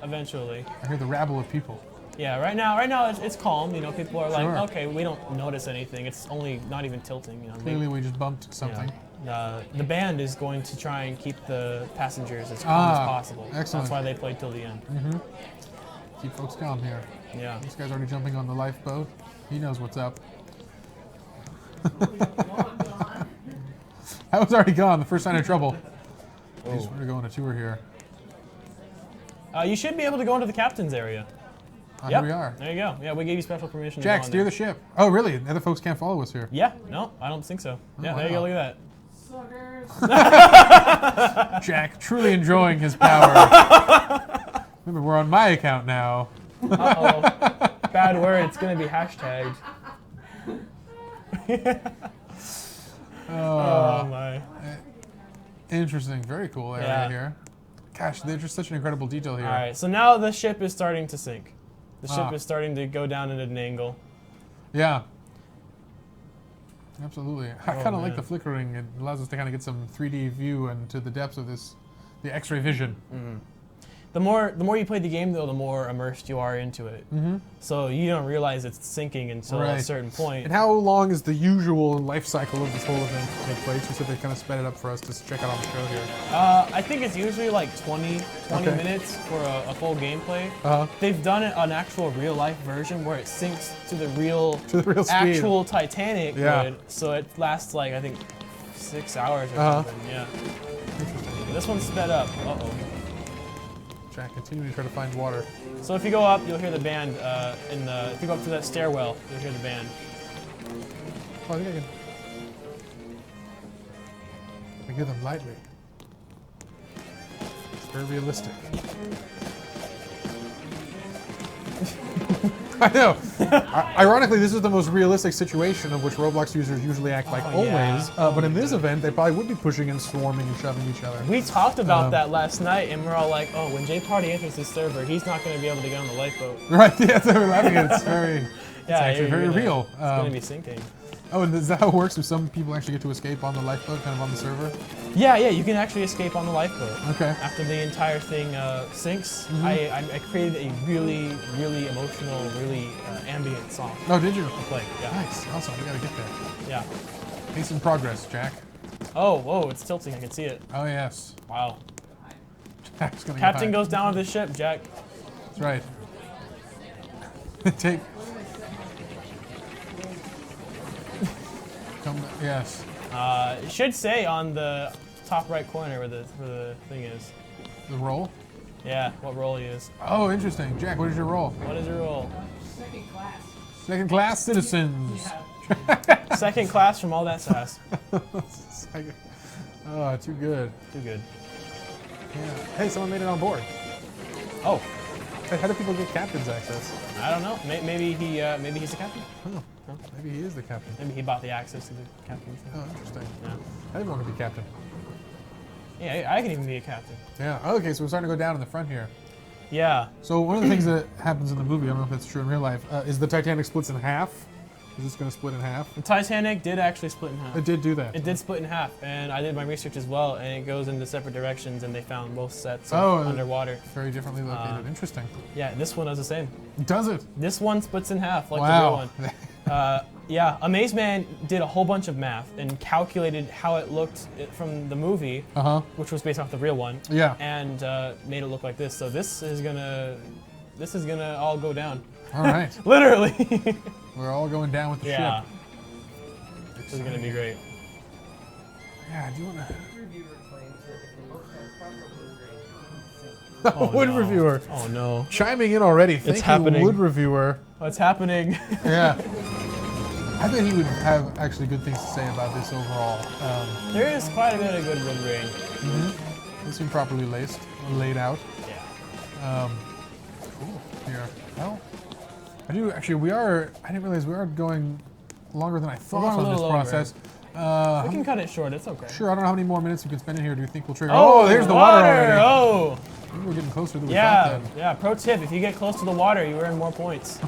eventually. I hear the rabble of people. Yeah, right now it's calm. You know, people are like, Sure. okay, we don't notice anything. It's only not even tilting. You know, Clearly, we just bumped something. The band is going to try and keep the passengers as calm as possible. Excellent. That's why they played till the end. Keep folks calm here. Yeah. This guy's already jumping on the lifeboat. He knows what's up. That was already gone. The first sign of trouble. I just want to go on a tour here. You should be able to go into the captain's area. Here we are. There you go. Yeah, we gave you special permission. Jack, to go steer on the ship. Oh, really? The other folks can't follow us here. Yeah. No, I don't think so. Yeah, there you go. wow. Look at Suckers. Jack, truly enjoying his power. Remember, we're on my account now. that. Uh-oh. Bad word. It's going to be hashtagged. Oh, my. Interesting. Very cool area Yeah. here. Gosh, there's just such an incredible detail here. All right, so now the ship is starting to sink. The ship Ah. is starting to go down at an angle. Yeah. Absolutely. I kind of like man. the flickering. It allows us to kind of get some 3D view into the depths of this, the X-ray vision. The more you play the game, though, the more immersed you are into it. So you don't realize it's sinking until a Right. certain point. And how long is the usual life cycle of this whole event to take place? You said they kind of sped it up for us to check out on the show here. I think it's usually like 20 Okay. minutes for a full gameplay. Uh-huh. They've done it an actual real life version where it sinks to the real, speed. actual Titanic Yeah. would. So it lasts like, I think, 6 hours or Uh-huh. something. Yeah. This one's sped up. Uh-oh. Jack, continuing to try to find water. So if you go up, you'll hear the band if you go up to that stairwell, you'll hear the band. Oh, I think I can get them lightly. It's very realistic. I know. Ironically, this is the most realistic situation of which Roblox users usually act like Oh, yeah. always. But in this event, they probably would be pushing and swarming and shoving each other. We talked about that last night, and we're all like, oh, when Jay Party enters this server, he's not going to be able to get on the lifeboat. Right? Yeah, that's what we're laughing at. It's very. It's actually you're very gonna- real. It's going to be sinking. Oh, and is that how it works? Do some people actually get to escape on the lifeboat, kind of on the server? Yeah, you can actually escape on the lifeboat. Okay. After the entire thing sinks, Mm-hmm. I created a really, really emotional, really ambient song Oh, did you? to play. Yeah. Nice. Awesome. We gotta get there. Yeah. Pace in progress, Jack. Oh, whoa, it's tilting. I can see it. Oh, yes. Wow. Jack's gonna Captain go high. goes down with the ship, Jack. That's right. Take. Come. Yes. It should say on the top right corner where the thing is. The roll. Yeah, what role he is. Oh, interesting. Jack, what is your role? What is your role? Second class. Second class citizens. Second class from all that sass. Second- Oh, too good. Too good. Yeah. Hey, someone made it on board. Oh, Hey, how do people get captain's access? I don't know. Maybe he's the captain. Oh, maybe he is the captain. Maybe he bought the access to the captain's thing. Oh, interesting. Yeah. I didn't want to be captain. Yeah, I can even be a captain. Yeah. Okay, so we're starting to go down in the front here. Yeah. So one of the things that happens in the movie, I don't know if that's true in real life, is the Titanic splits in half. Is this going to split in half? The Titanic did actually split in half. It did do that. It did split in half, and I did my research as well, and it goes into separate directions, and they found both sets of underwater. Very differently located. Interesting. Yeah, this one does the same. Does it? This one splits in half, like Wow. the real one. Yeah, Amazeman did a whole bunch of math and calculated how it looked from the movie, which was based off the real one. Yeah. And made it look like this. So this is gonna all go down. All right. Literally. We're all going down with the Yeah. ship. This is gonna be great. Yeah, do you want to... Reviewer claims that if they look at proper Blu-ray, Wood no. reviewer. Oh no. Chiming in already. Thank you, happening. Wood reviewer. What's happening? Yeah. I bet he would have actually good things to say about this overall. There is quite a bit of good wood grain. They seem properly laid out. Yeah. Cool. Here. Well, I do actually. I didn't realize we are going longer than I thought going a on this little over. process. We can cut it short. It's okay. Sure. I don't know how many more minutes we can spend in here. Do you think we'll trigger? Oh, there's the water already. Oh. Maybe we're getting closer than we Yeah, thought then. yeah. Pro tip: if you get close to the water, you earn more points.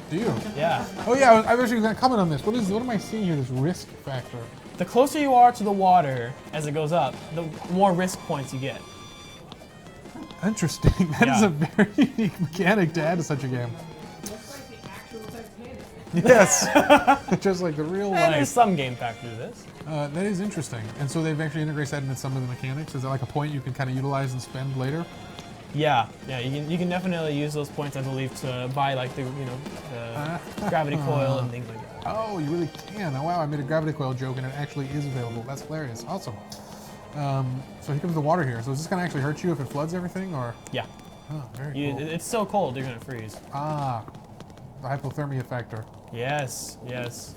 Do you? Yeah. Oh yeah, I was actually going to comment on this. What am I seeing here? This risk factor. The closer you are to the water as it goes up, the more risk points you get. Interesting. That is Yeah. a very unique mechanic to add to such a game. Looks like the actual Titanic. Yes. Just like the real And there's life. some game factor to this. That is interesting. And so they've actually integrated that into some of the mechanics. Is that like a point you can kind of utilize and spend later? Yeah, yeah. You can definitely use those points, I believe, to buy like the the gravity coil and things like that. Oh, you really can. Oh, wow, I made a gravity coil joke and it actually is available. That's hilarious. Awesome. So here comes the water here. So is this going to actually hurt you if it floods everything? Or? Yeah. Oh, very cool. It's so cold, you're gonna freeze. Ah, the hypothermia factor. Yes, yes.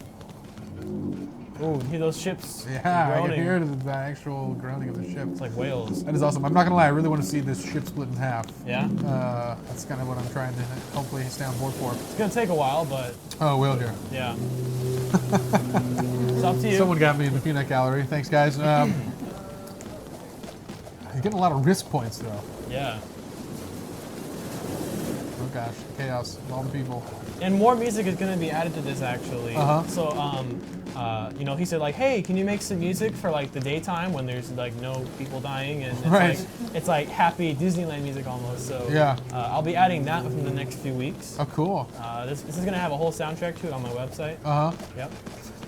Ooh, you hear those ships Yeah, I can groaning? hear the actual groaning of the ship. It's like whales. That is awesome. I'm not going to lie, I really want to see this ship split in half. Yeah? That's kind of what I'm trying to hopefully stay on board for. It's gonna take a while, but Oh, will here. yeah. It's up to you. Someone got me in the peanut gallery. Thanks, guys. You're getting a lot of risk points, though. Yeah. Oh, gosh. Chaos. All the people. And more music is gonna be added to this actually. Uh-huh. So he said like, hey, can you make some music for like the daytime when there's like no people dying and it's Right. it's like happy Disneyland music almost. So Yeah. I'll be adding that within the next few weeks. Oh, cool. This is gonna have a whole soundtrack to it on my website. Uh-huh. Yep.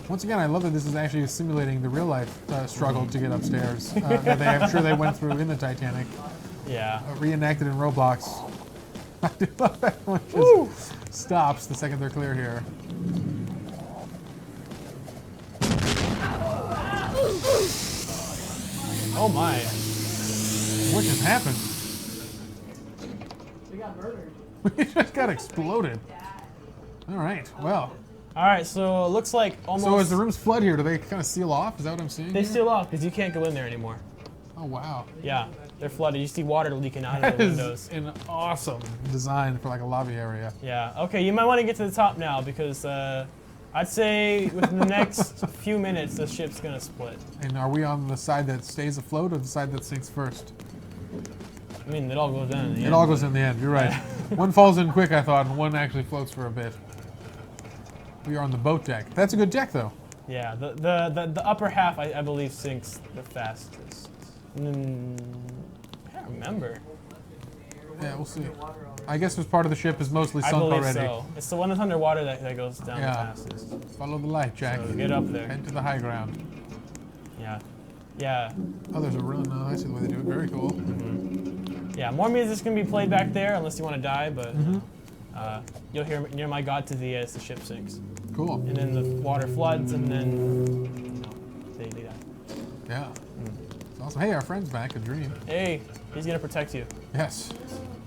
Once again, I love that this is actually simulating the real-life struggle to get upstairs. That I'm sure they went through in the Titanic. Yeah. Reenacted in Roblox. I do love that one just stops the second they're clear here. Oh my. What just happened? We got murdered. We just got exploded. All right, well. All right, so it looks like almost. So as the rooms flood here, do they kind of seal off? Is that what I'm seeing? They here? seal off because you can't go in there anymore. Oh, wow. Yeah, they're flooded. You see water leaking out of That the is windows. an awesome design for like a lobby area. Yeah. Okay, you might want to get to the top now because I'd say within the next few minutes the ship's gonna split. And are we on the side that stays afloat or the side that sinks first? I mean, it all goes down in the It end. all goes in the end, you're right. One falls in quick, I thought, and one actually floats for a bit. We are on the boat deck. That's a good deck, though. Yeah. The upper half I believe sinks the fastest. I can't remember. Yeah, we'll see. I guess this part of the ship is mostly I sunk believe already. so. It's the one that's underwater that goes down the Yeah. fastest. Follow the light, Jack. So get up there. Head to the high ground. Yeah. Yeah. Oh, there's a really nice. I see the way they do it. Very cool. Yeah, more music's gonna be played back there unless you want to die, but Mm-hmm. you'll hear "Near My God" to the as the ship sinks, Cool. and then the water floods, and then they die. Yeah. It's awesome. Hey, our friend's back. A dream. Hey, he's gonna protect you. Yes.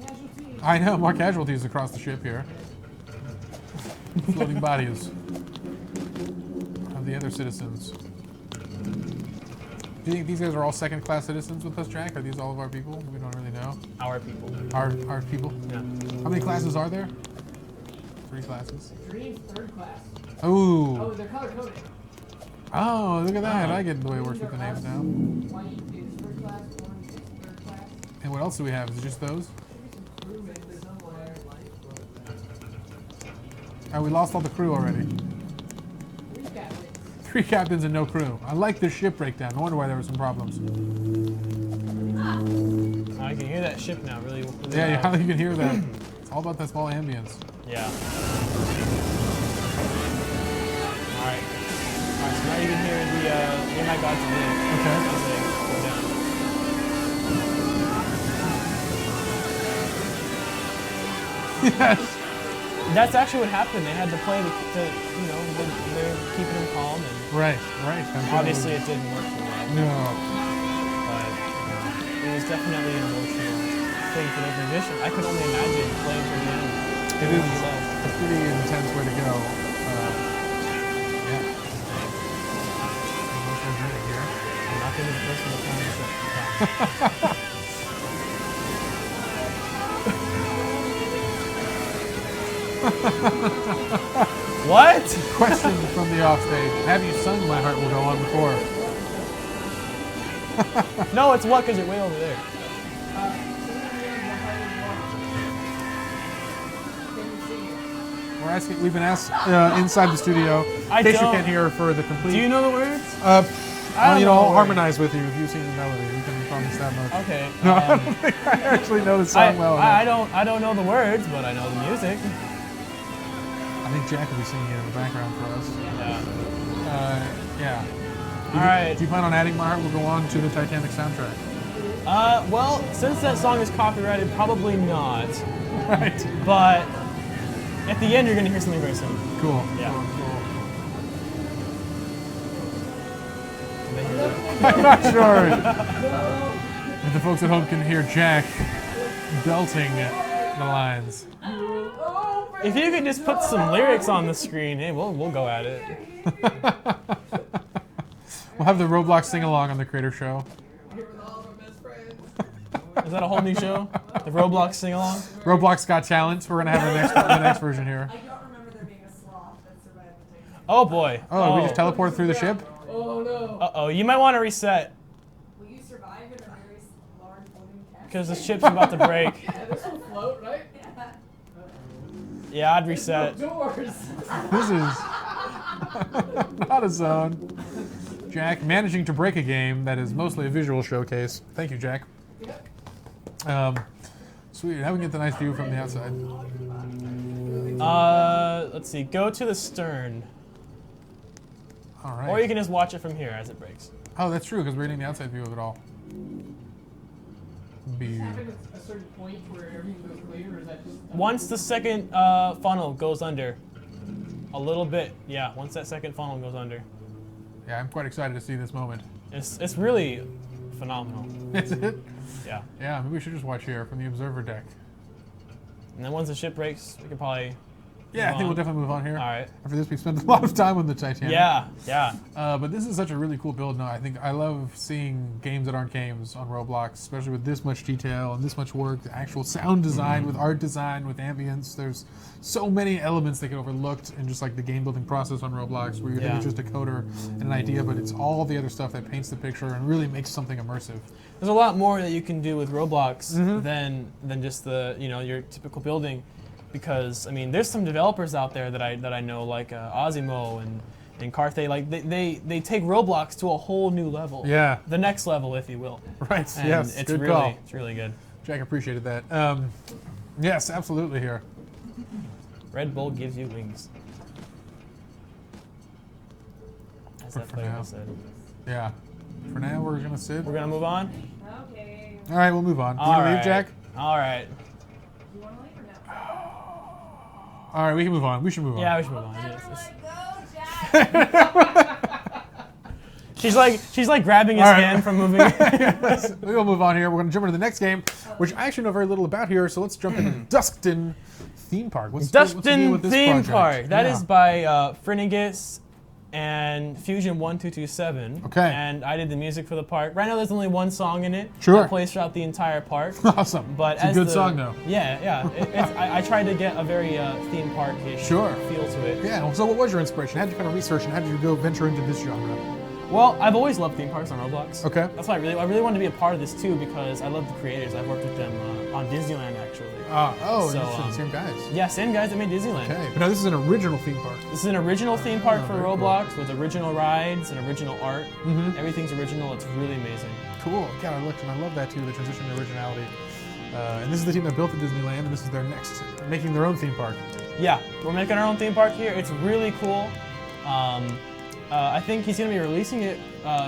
Casualty. I know. More casualties across the ship here. Floating bodies of the other citizens. Do you think these guys are all second-class citizens with us, Jack? Are these all of our people? We don't really know. Our people. Our people? Yeah. How many classes are there? 3 classes. Dream third class. Ooh. Oh, they're color coded. Oh, look at that. I get the way it works with the names now. White is first class, orange is third class. And what else do we have? Is it just those? Crew members somewhere. Oh, we lost all the crew already. 3 captains. 3 captains and no crew. I like this ship breakdown. No wonder why there were some problems. I can hear that ship now. Really. really Yeah, loud. you can hear that. It's all about that small ambience. Yeah. All right. All right. So now you can hear the "Near My God" to me Okay. as they go down. Yes. That's actually what happened. They had to play they're keeping them calm, and Right, right. obviously it didn't work for them. No. But it was definitely an emotional thing for their musician. I could only imagine playing for the end. It is a pretty intense way to go. Yeah. Emotional journey here. I'm not going to be the person to find this up. What? Question from the offstage. Have you sung My Heart Will Go On before? No, it's what? Because you're way over there. We've been asked inside the studio. I in case you don't- can't hear for the complete. Do you know the words? I don't know I'll the words. harmonize with you if you sing the melody. You can promise that much. Okay. No, I don't think I actually know the song well enough. I don't know the words, but I know the music. I think Jack will be singing it in the background for us. Yeah. Yeah. All right. Do you plan on adding My Heart Will Go On to the Titanic soundtrack? Well, since that song is copyrighted, probably not. Right. But at the end, you're gonna hear something very similar. Cool. Yeah. Cool. Did they hear that? I'm not sure if the folks at home can hear Jack belting the lines. If you could just put some lyrics on the screen, hey, we'll go at it. We'll have the Roblox sing-along on the Creator Show. Here with all of our best friends. Is that a whole new show? The Roblox sing-along? Roblox Got Talent. We're going to have the next version here. I don't remember there being a sloth that survived the Titanic. Oh boy. Oh, we just teleported through the ship? Oh no. Uh-oh, you might want to reset Will you survive in a very large floating castle? because the ship's about to break. Yeah, this will float, right? Yeah. Yeah, I'd reset. Doors. This is not a zone. Jack managing to break a game that is mostly a visual showcase. Thank you, Jack. Sweet. How we get the nice view from the outside? Let's see. Go to the stern. All right. Or you can just watch it from here as it breaks. Oh, that's true, because we're getting the outside view of it all. Does it happen at a certain point where everything goes clear, or is that just... Once the second funnel goes under. A little bit. Yeah, once that second funnel goes under. Yeah, I'm quite excited to see this moment. It's really phenomenal. Is it? Yeah. Yeah, maybe we should just watch here from the observer deck. And then once the ship breaks, we can probably... Yeah, I think on. we'll definitely move on here. All right. After this, we spent a lot of time on the Titanic. Yeah, yeah. But this is such a really cool build. No, I think I love seeing games that aren't games on Roblox, especially with this much detail and this much work. The actual sound design, with art design, with ambience. There's so many elements that get overlooked in just like the game building process on Roblox, where you think Yeah. it's just a coder and an idea, but it's all the other stuff that paints the picture and really makes something immersive. There's a lot more that you can do with Roblox Mm-hmm. than just the your typical building, because I mean there's some developers out there that I know like Osimo and Carthay, like they take Roblox to a whole new level. Yeah. The next level, if you will. Right. And Yes. it's Good really call. it's really good. Jack appreciated that. Yes, absolutely. Here. Red Bull gives you wings. As that For player now. said. Yeah. For now, we're gonna sit. We're gonna move on. Okay. All right, we'll move on. You All wanna right. leave, Jack? All right. You want to leave or no? All right, we can move on. We should move on. Yeah, we should move on. Yes, Everyone yes. go, Jack! She's like grabbing his All right. hand from moving. We will move on here. We're going to jump into the next game, which I actually know very little about here. So let's jump into Duskton Theme Park. What's the deal Dustin with this Theme project? Park. That is Yeah. by Frenegus and Fusion1227. Okay. And I did the music for the park. Right now, there's only one song in it. Sure. That plays throughout the entire park. Awesome. But It's a as good the- song, though. Yeah, yeah. I tried to get a very theme park-ish Sure. feel to it. Yeah. So what was your inspiration? How did you kind of research and how did you go venture into this genre? Well, I've always loved theme parks on Roblox. Okay. That's why I really wanted to be a part of this too, because I love the creators. I've worked with them on Disneyland actually. Oh, So, this is the same guys. Yeah, same guys that made Disneyland. Okay. But now this is an original theme park. This is an original theme park for very cool. Roblox with original rides and original art. Mhm. Everything's original. It's really amazing. Cool. God, I looked and I love that too, the transition to originality. And this is the team that built the Disneyland, and this is their next, making their own theme park. Yeah, we're making our own theme park here. It's really cool. I think he's going to be releasing it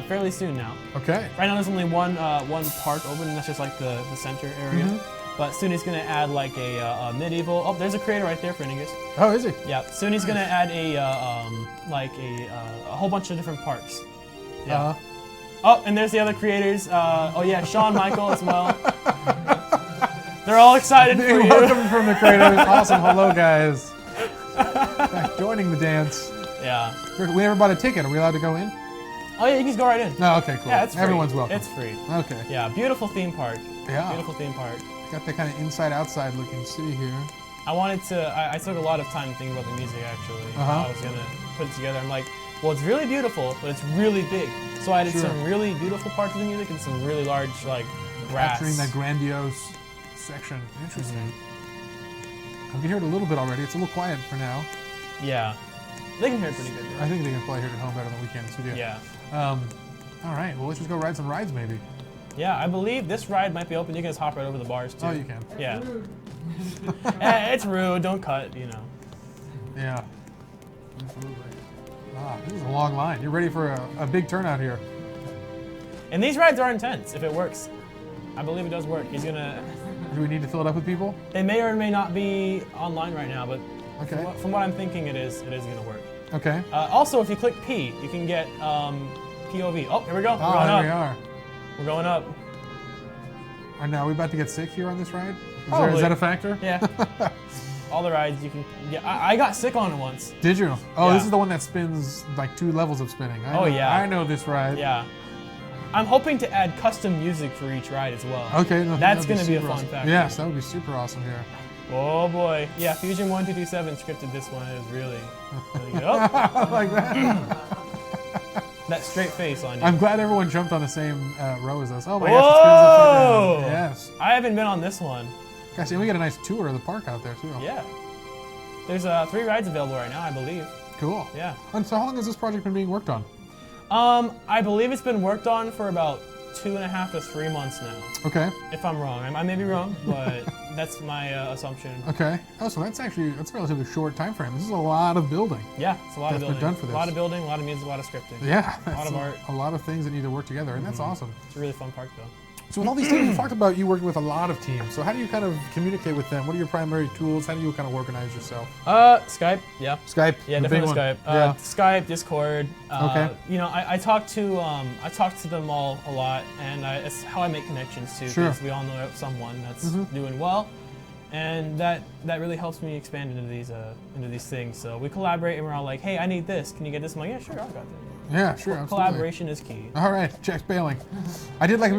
fairly soon now. Okay. Right now there's only one park open, and that's just like the center area. Mm-hmm. But soon he's going to add like a medieval. Oh, there's a creator right there, Frenegus. Oh, is he? Yeah. Soon he's going to add a whole bunch of different parks. Yeah. Oh, and there's the other creators. Oh yeah, Shawn Michael as well. They're all excited for Being you. welcome from the creators. Awesome. Hello, guys. Back joining the dance. Yeah. We never bought a ticket. Are we allowed to go in? Oh yeah, you can just go right in. No. Okay. Cool. Yeah, it's free. Everyone's welcome. It's free. Okay. Yeah, beautiful theme park. Yeah. Beautiful theme park. Got that kind of inside-outside looking city here. I wanted to. I took a lot of time thinking about the music actually. Uh-huh. I was gonna put it together. I'm like, well, it's really beautiful, but it's really big. So I added Sure. some really beautiful parts of the music and some really large like grass. Capturing that grandiose section. Interesting. I can hear it a little bit already. It's a little quiet for now. Yeah. They can hear it pretty good. I think they can probably hear it at home better than we can in the studio. Yeah. All right. Well, let's just go ride some rides, maybe. Yeah, I believe this ride might be open. You can just hop right over the bars, too. Oh, you can. Yeah. It's rude. Don't cut, you know. Yeah. Absolutely. Ah, this is a long line. You're ready for a big turnout here. And these rides are intense, if it works. I believe it does work. He's gonna... Do we need to fill it up with people? They may or may not be online right now, but Okay. from what I'm thinking, it is gonna work. Okay. Also, if you click P, you can get POV. Oh, here we go. We're Oh, going there up. we are. We're going up. And now, are we about to get sick here on this ride? Probably. Is that a factor? Yeah. All the rides you can get. I got sick on it once. Did you? Oh, Yeah. this is the one that spins like 2 levels of spinning. Oh, yeah. I know this ride. Yeah. I'm hoping to add custom music for each ride as well. Okay. No, That's that'd going to be a super fun awesome. factor. Yes, that would be super awesome here. Oh boy. Yeah, Fusion 1227 scripted this one. It was really good. Oh, Like that. that straight face on you. I'm glad everyone jumped on the same row as us. Oh my Whoa! gosh, it spins upside down. Yes. I haven't been on this one. Gosh, and we get a nice tour of the park out there too. Yeah. There's 3 rides available right now, I believe. Cool. Yeah. And so how long has this project been being worked on? I believe it's been worked on for about 2.5 to 3 months now. Okay. If I'm wrong, I may be wrong, but that's my assumption. Okay. Oh, so that's a relatively short time frame. This is a lot of building. Yeah, it's a lot of That's been building. done for A this. lot of building, a lot of music, a lot of scripting. Yeah. A lot of art. A lot of things that need to work together, and that's awesome. It's a really fun park, though. So with all these teams, you talked about you working with a lot of teams. So how do you kind of communicate with them? What are your primary tools? How do you kind of organize yourself? Skype, yeah. Skype. Yeah, the big definitely one. Skype. Yeah. Skype, Discord. Okay. You know, I talk to them all a lot, and it's how I make connections too. Sure. Because we all know someone that's doing well, and that really helps me expand into these things. So we collaborate, and we're all like, hey, I need this. Can you get this? I'm like, yeah, sure, I got that. Yeah, sure. Absolutely. Collaboration is key. All right, Jack's bailing. I like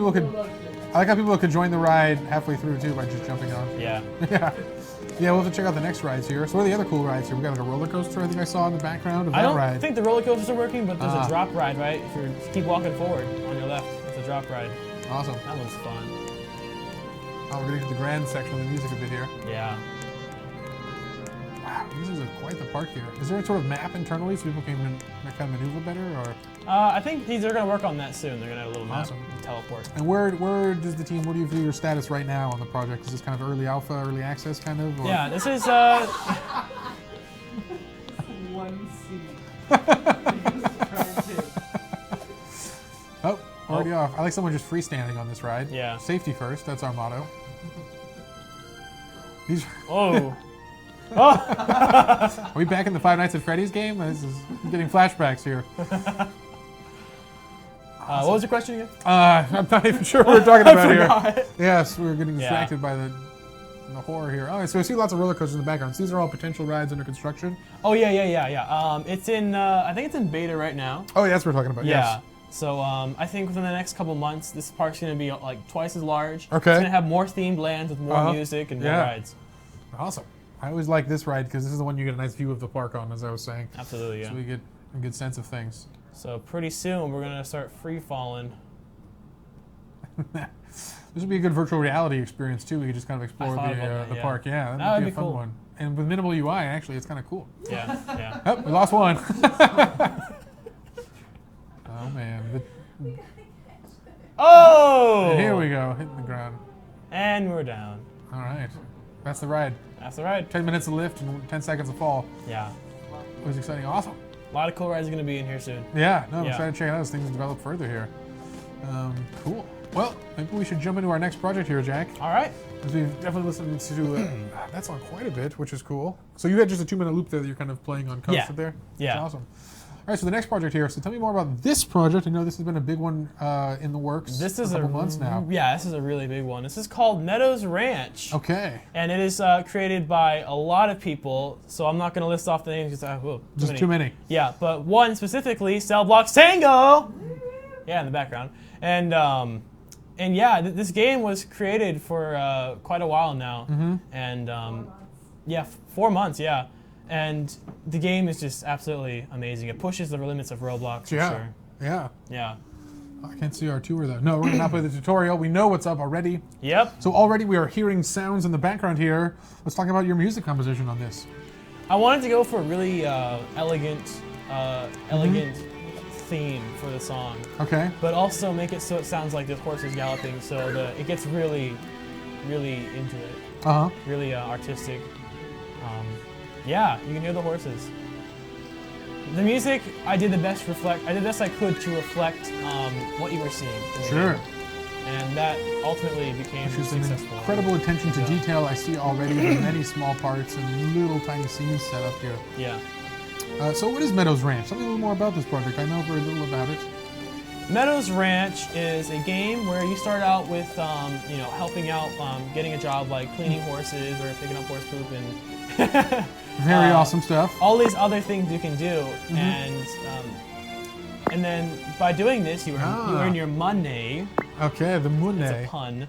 how people could join the ride halfway through too by just jumping on. Yeah. Yeah. Yeah, we'll have to check out the next rides here. So what are the other cool rides here? We got like a roller coaster I think I saw in the background of that I don't ride. think the roller coasters are working, but there's Ah. a drop ride, right? If you keep walking forward on your left, it's a drop ride. Awesome. That one's fun. Oh, we're getting to the grand section of the music a bit here. Yeah. Wow, this is quite the park here. Is there a sort of map internally so people can kind of maneuver better, or? I think they're going to work on that soon. They're going to have a little map Awesome. and teleport. And where does the team? What do you view your status right now on the project? Is this kind of early alpha, early access kind of? Or? Yeah, this is One seat. Oh, already off. I like someone just freestanding on this ride. Yeah. Safety first. That's our motto. These. Oh. Are we back in the Five Nights at Freddy's game? I'm getting flashbacks here. What was your question again? I'm not even sure what we're talking about here. forgot. Yes, we were getting Yeah. distracted by the horror here. Oh, so I see lots of roller coasters in the background. So these are all potential rides under construction. Oh yeah. It's in I think it's in beta right now. Oh, yeah, that's what we're talking about. Yeah. Yes. So I think within the next couple months, this park's gonna be like twice as large. Okay. It's gonna have more themed lands with more Uh-huh. music and more Yeah. rides. Awesome. I always like this ride because this is the one you get a nice view of the park on, as I was saying. Absolutely, yeah. So we get a good sense of things. So pretty soon we're gonna start free falling. This would be a good virtual reality experience too. We could just kind of explore thought the, about that, the yeah. park. Yeah, That would be a be fun cool. one. And with minimal UI, actually, it's kind of cool. Yeah, yeah. Oh, we lost one. Oh man. Oh! Here we go, hitting the ground. And we're down. All right, that's the ride. That's the ride. 10 minutes of lift and 10 seconds of fall. Yeah. It was exciting. Awesome. A lot of cool rides are gonna be in here soon. Yeah, no, I'm Yeah. excited to check it out as things develop further here. Cool. Well, maybe we should jump into our next project here, Jack. All right. Because we've definitely listened to that song quite a bit, which is cool. So you had just a 2-minute loop there that you're kind of playing on coast Yeah. there? Yeah. That's awesome. All right, so the next project here. So tell me more about this project. I know this has been a big one in the works This is for a couple months now. Yeah, this is a really big one. This is called Meadows Ranch. Okay. And it is created by a lot of people, so I'm not going to list off the names because Just too many. Yeah, but one specifically, Cell Block Tango. Yeah, in the background. And yeah, this game was created for quite a while now. Mm-hmm. And yeah, 4 months. Yeah, and the game is just absolutely amazing. It pushes the limits of Roblox for Yeah. sure. Yeah. Yeah. I can't see our tour though. No, we're gonna not play the tutorial. We know what's up already. Yep. So already we are hearing sounds in the background here. Let's talk about your music composition on this. I wanted to go for a really elegant theme for the song. Okay. But also make it so it sounds like this horse is galloping, so it gets really, really into it. Uh huh. Really artistic. Yeah, you can hear the horses. The music, I did the best I could to reflect what you were seeing. In the Sure. game. And that ultimately became Which is an successful. incredible attention to detail I see already with many small parts and little tiny scenes set up here. Yeah. So what is Meadows Ranch? Tell me a little more about this project. I know very little about it. Meadows Ranch is a game where you start out with, helping out, getting a job like cleaning horses or picking up horse poop and Very awesome stuff. all these other things you can do, and then by doing this, you earn your money. Okay, the money. It's a pun,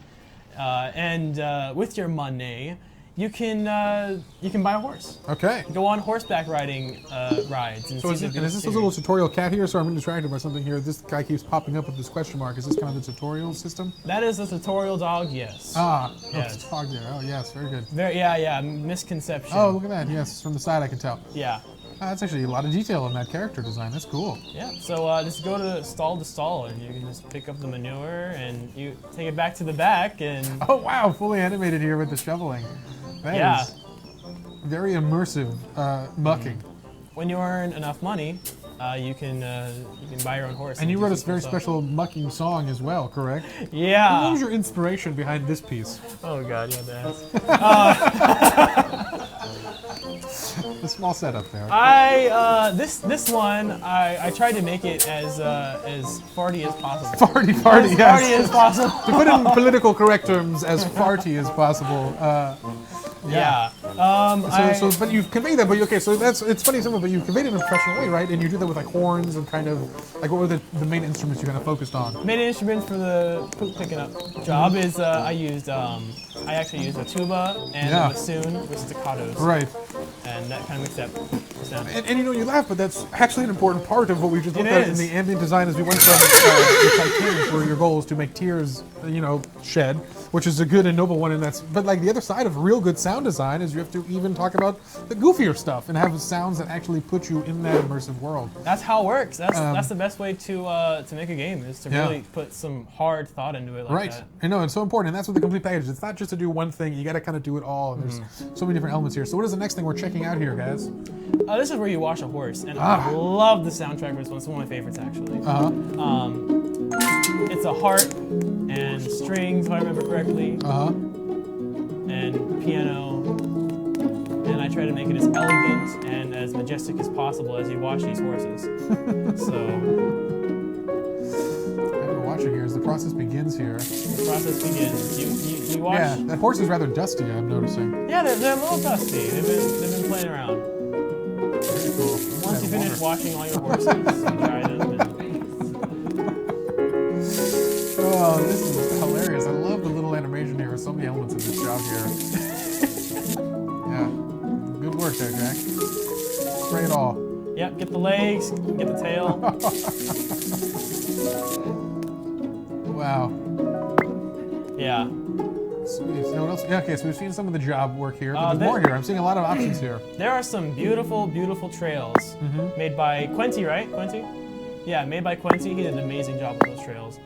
and with your money, you can buy a horse. Okay. Go on horseback riding rides. And So is this a little tutorial cat here? So I'm distracted by something here. This guy keeps popping up with this question mark. Is this kind of the tutorial system? That is the tutorial dog. Yes. Ah, Yes. it's dog there. Oh yes, very good. Yeah. Misconception. Oh, look at that. Yes, from the side I can tell. Yeah. That's actually a lot of detail in that character design. That's cool. Yeah, so just go to stall, and you can just pick up the manure, and you take it back to the back, and Oh wow, fully animated here with the shoveling. That Yeah. is very immersive mucking. when you earn enough money, you can buy your own horse. And you do wrote a some very cool stuff. special mucking song as well, correct? What Yeah. was your inspiration behind this piece? Oh God, you had to ask. The small setup there. This one I tried to make it as farty as possible. Farty, As yes. farty as possible. To put it in political correct terms, as farty as possible. Yeah. But you've conveyed that. But okay, so it's funny, simple, but you've conveyed it in a professional way, right? And you do that with like horns and kind of like what were the main instruments you kind of focused on? Main instrument for the poop picking up job is I actually used a tuba and a bassoon with staccatos. Right. And that kind of makes that sound. And you know, you laugh, but that's actually an important part of what we just looked It at in is. the ambient design as we went from the Titanic, where your goal is to make tears, shed, which is a good and noble one. But like the other side of real good sound design is you have to even talk about the goofier stuff and have sounds that actually put you in that immersive world. That's how it works. That's the best way to make a game is to really put some hard thought into it like that. I know, it's so important, and that's what the complete package is. It's not just to do one thing, you gotta kind of do it all, and there's so many different elements here. So what is the next thing we're checking out here, guys? This is where you wash a horse, and I love the soundtrack for this one. It's one of my favorites, actually. It's a harp and strings, if I remember correctly, and piano, and I try to make it as elegant and as majestic as possible as you wash these horses. Watching here as the process begins here. The process begins. You wash. Yeah, that horse is rather dusty, I'm noticing. Yeah, they're a little dusty. They've been playing around. Very cool. Once you finish washing all your horses, you dry them. Oh, this is hilarious. I love the little animation here. There's so many elements of this job here. Yeah, good work there, Jack. Spray it all. Yep, get the legs, get the tail. Wow. Yeah. Sweet. So what else? Yeah, okay, so we've seen some of the job work here, but there's there- more here. I'm seeing a lot of options here. There are some beautiful, beautiful trails made by Quenty, right? Quenty? Yeah, made by Quenty. He did an amazing job with those trails.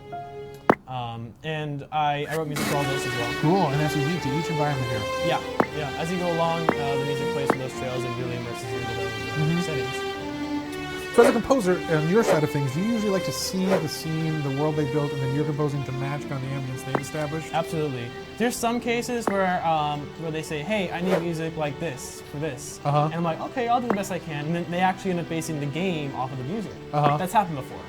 And I wrote music for all those as well. Cool, and that's unique to each environment here. Yeah. As you go along, the music plays for those trails and really immerses you into those settings. So as a composer, on your side of things, do you usually like to see the scene, the world they built, and then you're composing to match kind of the ambience they've established? Absolutely. There's some cases where they say, hey, I need music like this for this. And I'm like, okay, I'll do the best I can. And then they actually end up basing the game off of the music. That's happened before.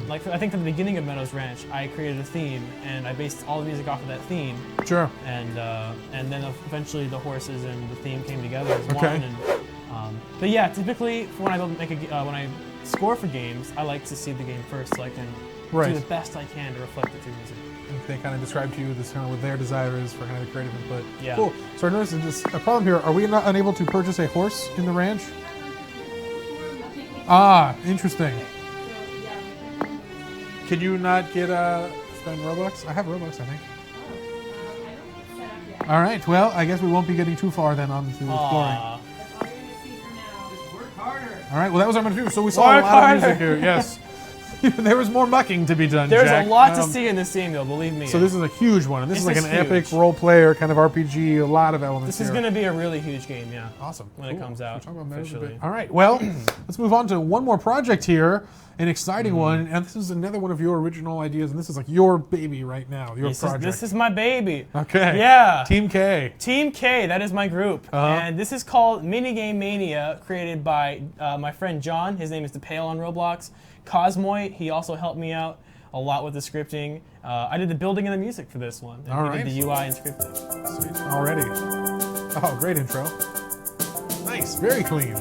Like I think from the beginning of Meadows Ranch, I created a theme, and I based all the music off of that theme. Sure. And then eventually the horses and the theme came together as one. And, but yeah, typically when I score for games, I like to see the game first, so I can do the best I can to reflect it through music. And they kind of describe to you this kind of what their desire is for kind of the creative input. Yeah. Cool. So I noticed there's a problem here. Are we not unable to purchase a horse in the ranch? Interesting. Can you not get spend Robux? I have Robux, I think. All right. Well, I guess we won't be getting too far then on to exploring. Aw. That's all you're gonna see for now. Just work harder. All right. Well, that was our review. So we saw Work a lot harder. of music here. Yes. There was more mucking to be done. There's Jack. a lot to see in this scene, though. Believe me. So this is a huge one, and this is like This an is epic huge. role player kind of RPG. A lot of elements. This is here. going to be a really huge game, yeah. Awesome. when it comes out We'll talk about that a officially. bit. All right. Well, let's move on to one more project here, an exciting one, and this is another one of your original ideas, and this is like your baby right now, your project. This is my baby. Okay. Yeah. Team K. Team K, that is my group. And this is called Minigame Mania, created by my friend John. His name is DePale on Roblox. Cosmoy, he also helped me out a lot with the scripting. I did the building and the music for this one. And All he right. did the UI and scripting. Sweet. Already. Oh, great intro. Nice. Very clean.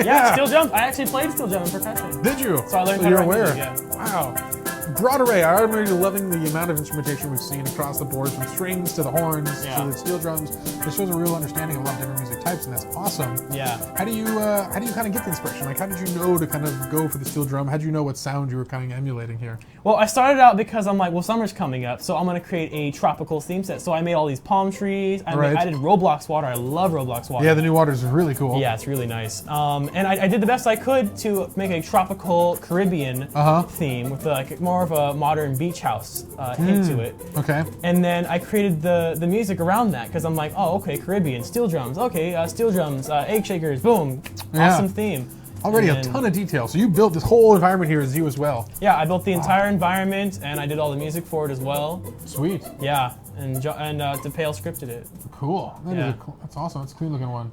Yeah, Steel Jump. I actually played Steel Jump in percussion. Did you? So I learned how to you're write aware. music, yeah. Wow. Broad array. I'm already loving the amount of instrumentation we've seen across the board, from strings to the horns Yeah. to the steel drums. It shows a real understanding of a lot of different music types, and that's awesome. Yeah. How do you kind of get the inspiration? Like, how did you know to kind of go for the steel drum? How did you know what sound you were kind of emulating here? Well, I started out because I'm like, well, summer's coming up, so I'm going to create a tropical theme set. So I made all these palm trees. I Right. did Roblox water. I love Roblox water. Yeah, the new waters is really cool. Yeah, it's really nice. And I did the best I could to make a tropical Caribbean theme with like more of a modern beach house hint to it. Okay. And then I created the music around that because I'm like, oh, okay, Caribbean, steel drums, okay, steel drums, egg shakers, boom, Yeah. awesome theme. Already And a then- ton of detail. So you built this whole environment here as you as well. Yeah, I built the entire environment and I did all the music for it as well. Sweet. Yeah, and DePale scripted it. Cool. Yeah. That's awesome. That's a clean looking one.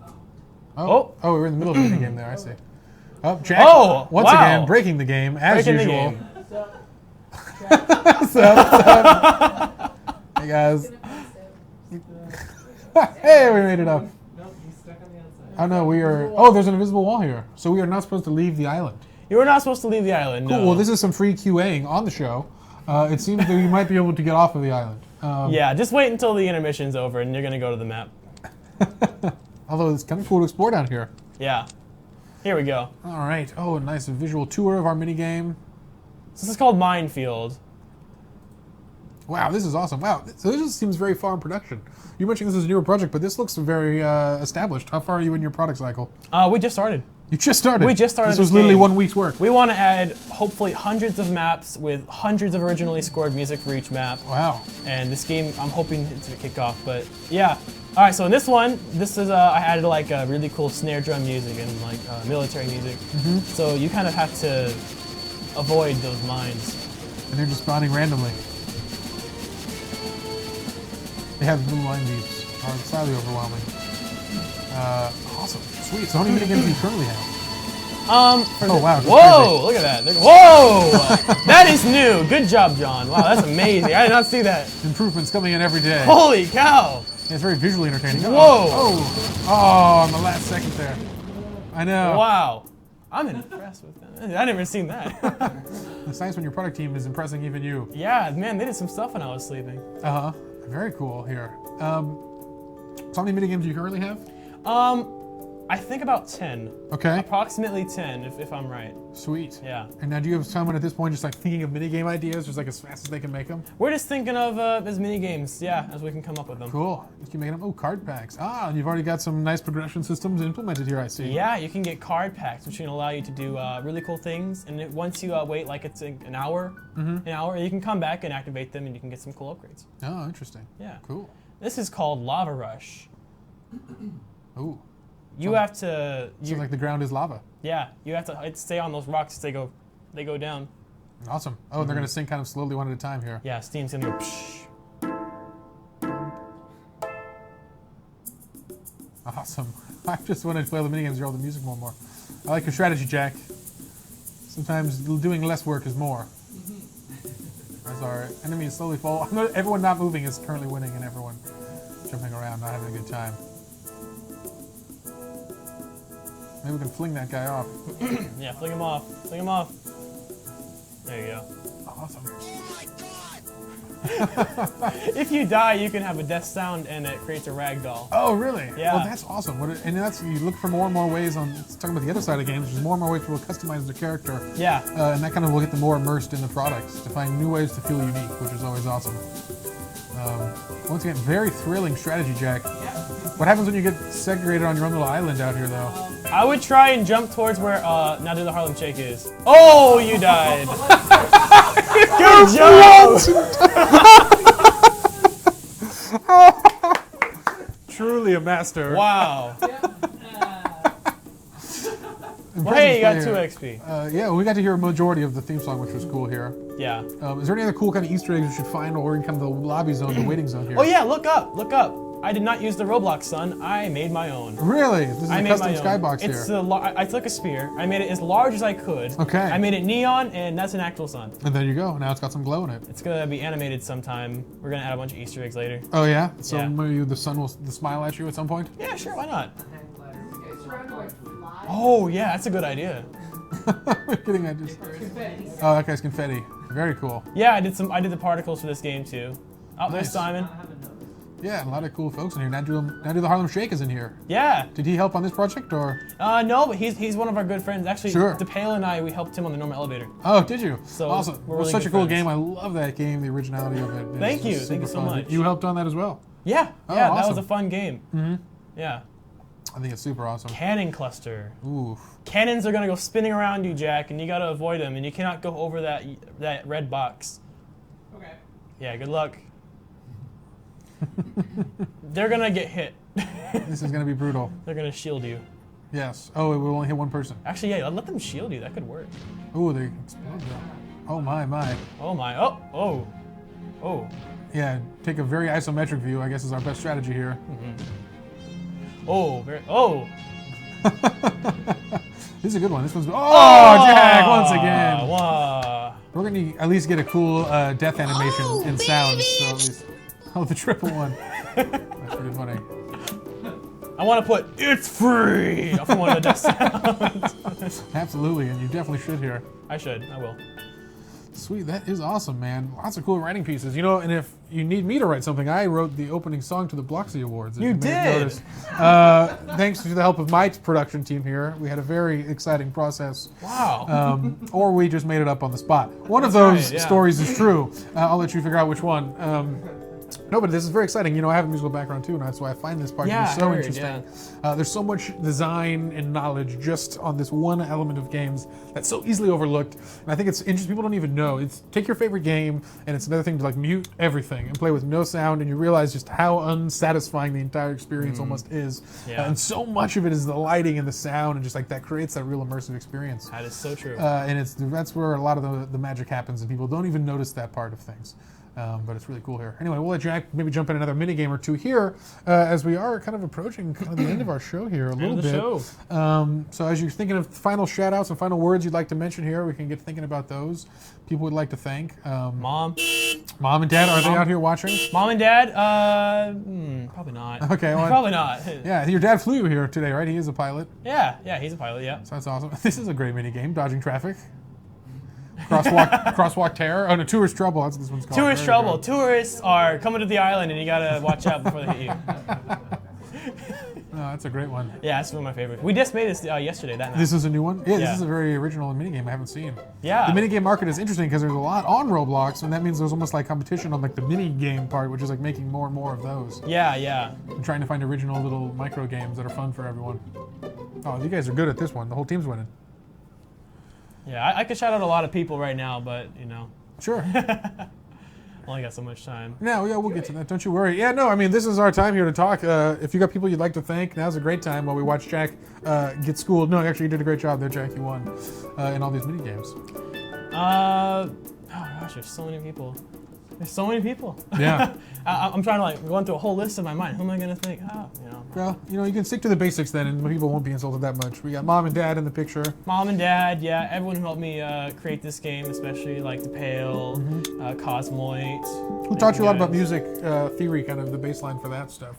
Oh. Oh, we're in the middle of the game there. I see. Oh, Jack. Oh, once wow. again, breaking the game as Breaking the usual. game. What's up? Hey guys. Hey, we made it up. Nope, he's stuck on the outside. Oh no, we are. Oh, there's an invisible wall here, so we are not supposed to leave the island. You were not supposed to leave the island. Cool. No. Well, this is some free QAing on the show. It seems that we might be able to get off of the island. Yeah, just wait until the intermission's over and you're gonna go to the map. Although it's kind of cool to explore down here. Yeah. Here we go. All right. Oh, a nice visual tour of our mini game. This is called Minefield. Wow, this is awesome. Wow, so this just seems very far in production. You mentioned this is a newer project, but this looks very established. How far are you in your product cycle? We just started. You just started. We just started This was this literally game. 1 week's work. We want to add hopefully hundreds of maps with hundreds of originally scored music for each map. Wow. And this game, I'm hoping it to kick off. But yeah. All right. So in this one, this is I added like really cool snare drum music and like military music. So you kind of have to avoid those mines. And they're just spawning randomly. They have blue line beeps. Are slightly overwhelming. Awesome. Sweet. So how many minigames do you currently have? Oh wow. that's Whoa! Look at that. Whoa! That is new. Good job, John. Wow, that's amazing. I did not see that. crazy. Improvements coming in every day. Holy cow! It's very visually entertaining. Whoa. Oh, on the last second there. I know. Wow. I'm impressed with that. I never seen that. It's nice when your product team is impressing even you. Yeah, man, they did some stuff when I was sleeping. Very cool here. So how many minigames do you currently have? I think about 10. Okay. Approximately 10, if I'm right. Sweet. Yeah. And now do you have someone at this point just like thinking of minigame ideas just like as fast as they can make them? We're just thinking of as mini games, yeah, as we can come up with them. Cool. You can make them. Oh, card packs. Ah, and you've already got some nice progression systems implemented here, I see. Yeah, you can get card packs, which can allow you to do really cool things. And once you wait like it's an hour, you can come back and activate them, and you can get some cool upgrades. Oh, interesting. Yeah. Cool. This is called Lava Rush. Ooh. You have to. Seems like the ground is lava. Yeah, you have to stay on those rocks as they go down. Awesome. Oh, and they're going to sink kind of slowly one at a time here. Yeah, steam's gonna go. Psh. Awesome. I just want to play all the minigames, hear all the music more and more. I like your strategy, Jack. Sometimes doing less work is more. As our enemies slowly fall. Everyone not moving is currently winning, and everyone jumping around, not having a good time. Maybe we can fling that guy off. Yeah, fling him off. Fling him off. There you go. Awesome. If you die, you can have a death sound, and it creates a ragdoll. Oh, really? Yeah. Well, that's awesome. And you look for more and more ways on, talking about the other side of games, there's more and more ways to customize the character. Yeah. And that kind of will get them more immersed in the products to find new ways to feel unique, which is always awesome. Once again, very thrilling strategy, Jack. What happens when you get segregated on your own little island out here, though? I would try and jump towards where now do the Harlem Shake is. Oh, you died. Good job. Truly a master. Wow. Well, hey, you got 2 XP. Yeah, we got to hear a majority of the theme song, which was cool here. Yeah. Is there any other cool kind of Easter eggs we should find, or in kind of the lobby zone, the waiting zone here? Oh yeah, look up, look up. I did not use the Roblox sun. I made my own. Really? This is a custom skybox here. It's I took a spear. I made it as large as I could. Okay. I made it neon, and that's an actual sun. And there you go. Now it's got some glow in it. It's gonna be animated sometime. We're gonna add a bunch of Easter eggs later. Oh yeah? So Yeah. maybe the sun will smile at you at some point? Yeah, sure. Why not? It's surrounded by flies. Oh yeah, that's a good idea. I'm kidding. Confetti. Oh, that guy's confetti. Very cool. Yeah, I did the particles for this game too. Oh, there's Nice. Simon. Yeah, a lot of cool folks in here. Now do the Harlem Shake is in here. Yeah. Did he help on this project, or? No, but he's one of our good friends. Actually, Sure. DePale and I, we helped him on the normal elevator. Oh, did you? So awesome. we're Well, really such a good cool friends. game. I love that game, the originality of it. Thank you. It's Thank you super so fun. much. You helped on that as well. Yeah. Oh, Yeah, that awesome. was a fun game. Mm-hmm. Yeah. I think it's super awesome. Cannon cluster. Ooh. Cannons are gonna go spinning around you, Jack, and you gotta avoid them, and you cannot go over that red box. Okay. Yeah, good luck. They're gonna get hit. This is going to be brutal. They're gonna shield you. Yes. Oh, it will only hit one person. Actually, yeah, let them shield you. That could work. Ooh, they explode though. Oh my. Oh my. Oh. Oh. Oh. Yeah, take a very isometric view, I guess, is our best strategy here. Oh. Very. Oh. This is a good one. This one's. Oh, Jack, once again. Wow. We're going to at least get a cool death animation in sounds. So at least, the triple one. That's pretty funny. I want to put "It's free" off of one of the death sounds. Absolutely, and you definitely should here. I should. I will. Sweet, that is awesome, man. Lots of cool writing pieces. You know, and if you need me to write something, I wrote the opening song to the Bloxy Awards. if You may have did? noticed. Thanks to the help of my production team here, we had a very exciting process. Wow. Or we just made it up on the spot. One of That's those right, yeah. stories is true. I'll let you figure out which one. No, but this is very exciting. You know, I have a musical background too, and that's why I find this part to Yeah, be so I heard, interesting. There's so much design and knowledge just on this one element of games that's so easily overlooked. And I think it's interesting. People don't even know. It's take your favorite game, and it's another thing to like mute everything and play with no sound, and you realize just how unsatisfying the entire experience almost is. Yeah. And so much of it is the lighting and the sound, and just like that creates that real immersive experience. That is so true. And that's where a lot of the magic happens, and people don't even notice that part of things. But it's really cool here. Anyway, we'll let Jack maybe jump in another mini game or two here, as we are kind of approaching kind of the end of our show here a little End of the bit. show. So as you're thinking of final shout-outs and final words you'd like to mention here, we can get thinking about those. People would like to thank. Mom Mom and Dad, are they out here watching? Mom and Dad? Probably not. Okay, well, Probably not. Yeah, your dad flew you here today, right? He is a pilot, Yeah, he's a pilot, yeah. so that's awesome. This is a great mini game, dodging traffic. Crosswalk terror. Oh no, tourist trouble. That's what this one's called. Tourist There we trouble. go. Tourists are coming to the island, and you gotta watch out before they hit you. No, that's a great one. Yeah, that's one of my favorites. We just made this yesterday, that night. This is a new one? Yeah, this Yeah. is a very original minigame I haven't seen. Yeah. The minigame market is interesting because there's a lot on Roblox, and that means there's almost like competition on like the minigame part, which is like making more and more of those. Yeah. And trying to find original little micro games that are fun for everyone. Oh, you guys are good at this one. The whole team's winning. Yeah, I could shout out a lot of people right now, but, Sure. only got so much time. No, yeah, we'll get to that. Don't you worry. Yeah, no, I mean, this is our time here to talk. If you got people you'd like to thank, now's a great time while we watch Jack get schooled. No, actually, you did a great job there, Jack. You won in all these mini games. Oh gosh, there's so many people. There's so many people. Yeah. I'm trying to like go through a whole list in my mind. Who am I gonna think? Well, you can stick to the basics then, and people won't be insulted that much. We got Mom and Dad in the picture. Mom and Dad, yeah, everyone who helped me create this game, especially like the Pale, Cosmoite. Who taught you a lot about music theory, kind of the baseline for that stuff?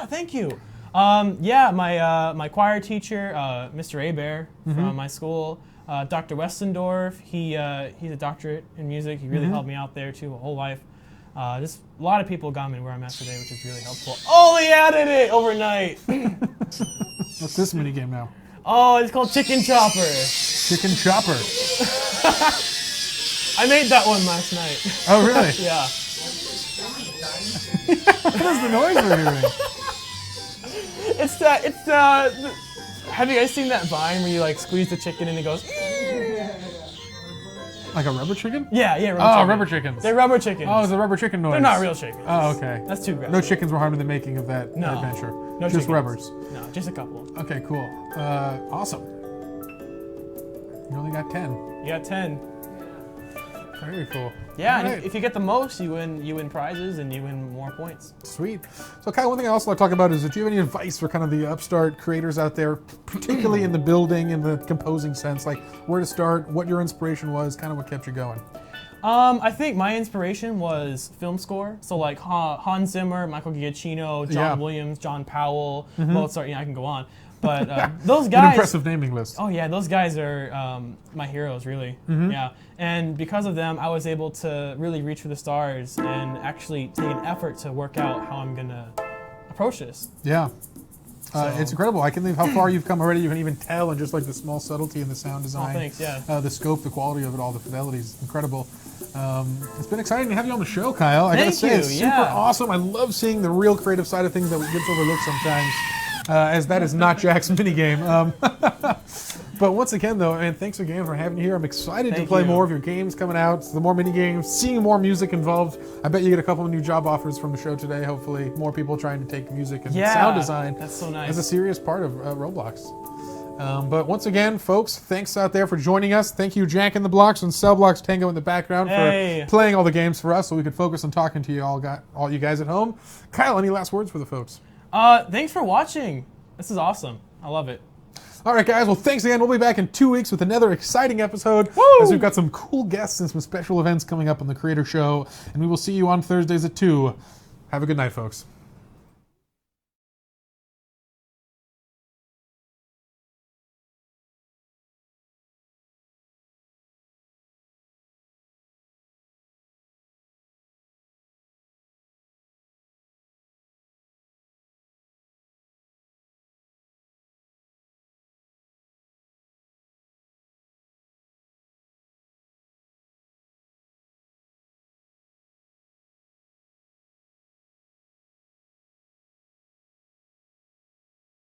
Thank you. My choir teacher, Mr. Abear from my school. Dr. Westendorf, he's a doctorate in music. He really helped me out there too, a whole life. Just a lot of people got me where I'm at today, which is really helpful. Only added it overnight. What's this mini game now? Oh, it's called Chicken Chopper. Chicken Chopper. I made that one last night. Oh, really? Yeah. What is the noise we're hearing? Have you guys seen that Vine where you like squeeze the chicken and it goes? Like a rubber chicken? Yeah, rubber chicken. Oh, rubber chickens. They're rubber chickens. Oh, it's a rubber chicken noise. They're not real chickens. Oh, okay. That's too graphic. No chickens were harmed in the making of that No. adventure. No Just chickens. rubbers. No, just a couple. Okay, cool. Awesome. You only got 10. You got 10. Very cool. Yeah, All and right. if you get the most, you win prizes and you win more points. Sweet. So, Kyle, one thing I also want to talk about is, do you have any advice for kind of the upstart creators out there, particularly in the building, in the composing sense, like where to start, what your inspiration was, kind of what kept you going? I think my inspiration was film score. So like Hans Zimmer, Michael Giacchino, John Williams, John Powell, Mozart. I can go on. But those guys. An impressive naming list. Oh yeah, those guys are my heroes, really. Yeah, and because of them, I was able to really reach for the stars and actually take an effort to work out how I'm gonna approach this. Yeah. It's incredible. I can believe how far you've come already. You can even tell in just like the small subtlety in the sound design. Oh, thanks, yeah. The scope, the quality of it all, the fidelity is incredible. It's been exciting to have you on the show, Kyle. I gotta Thank say, you, it's super yeah. awesome. I love seeing the real creative side of things that gets overlooked sometimes, as that is not Jack's minigame. But once again, though, man, thanks again for having you here. I'm excited to Thank play you. more of your games coming out. The more mini games, seeing more music involved. I bet you get a couple of new job offers from the show today. Hopefully, more people trying to take music and sound design. That's so nice. As a serious part of Roblox. But once again, folks, thanks out there for joining us. Thank you, Jack in the Blocks and Cell Blocks Tango in the background Hey. for playing all the games for us, so we could focus on talking to you all you guys at home. Kyle, any last words for the folks? Thanks for watching. This is awesome. I love it. All right, guys. Well, thanks again. We'll be back in 2 weeks with another exciting episode, as we've got some cool guests and some special events coming up on the Creator Show, and we will see you on Thursdays at 2. Have a good night, folks.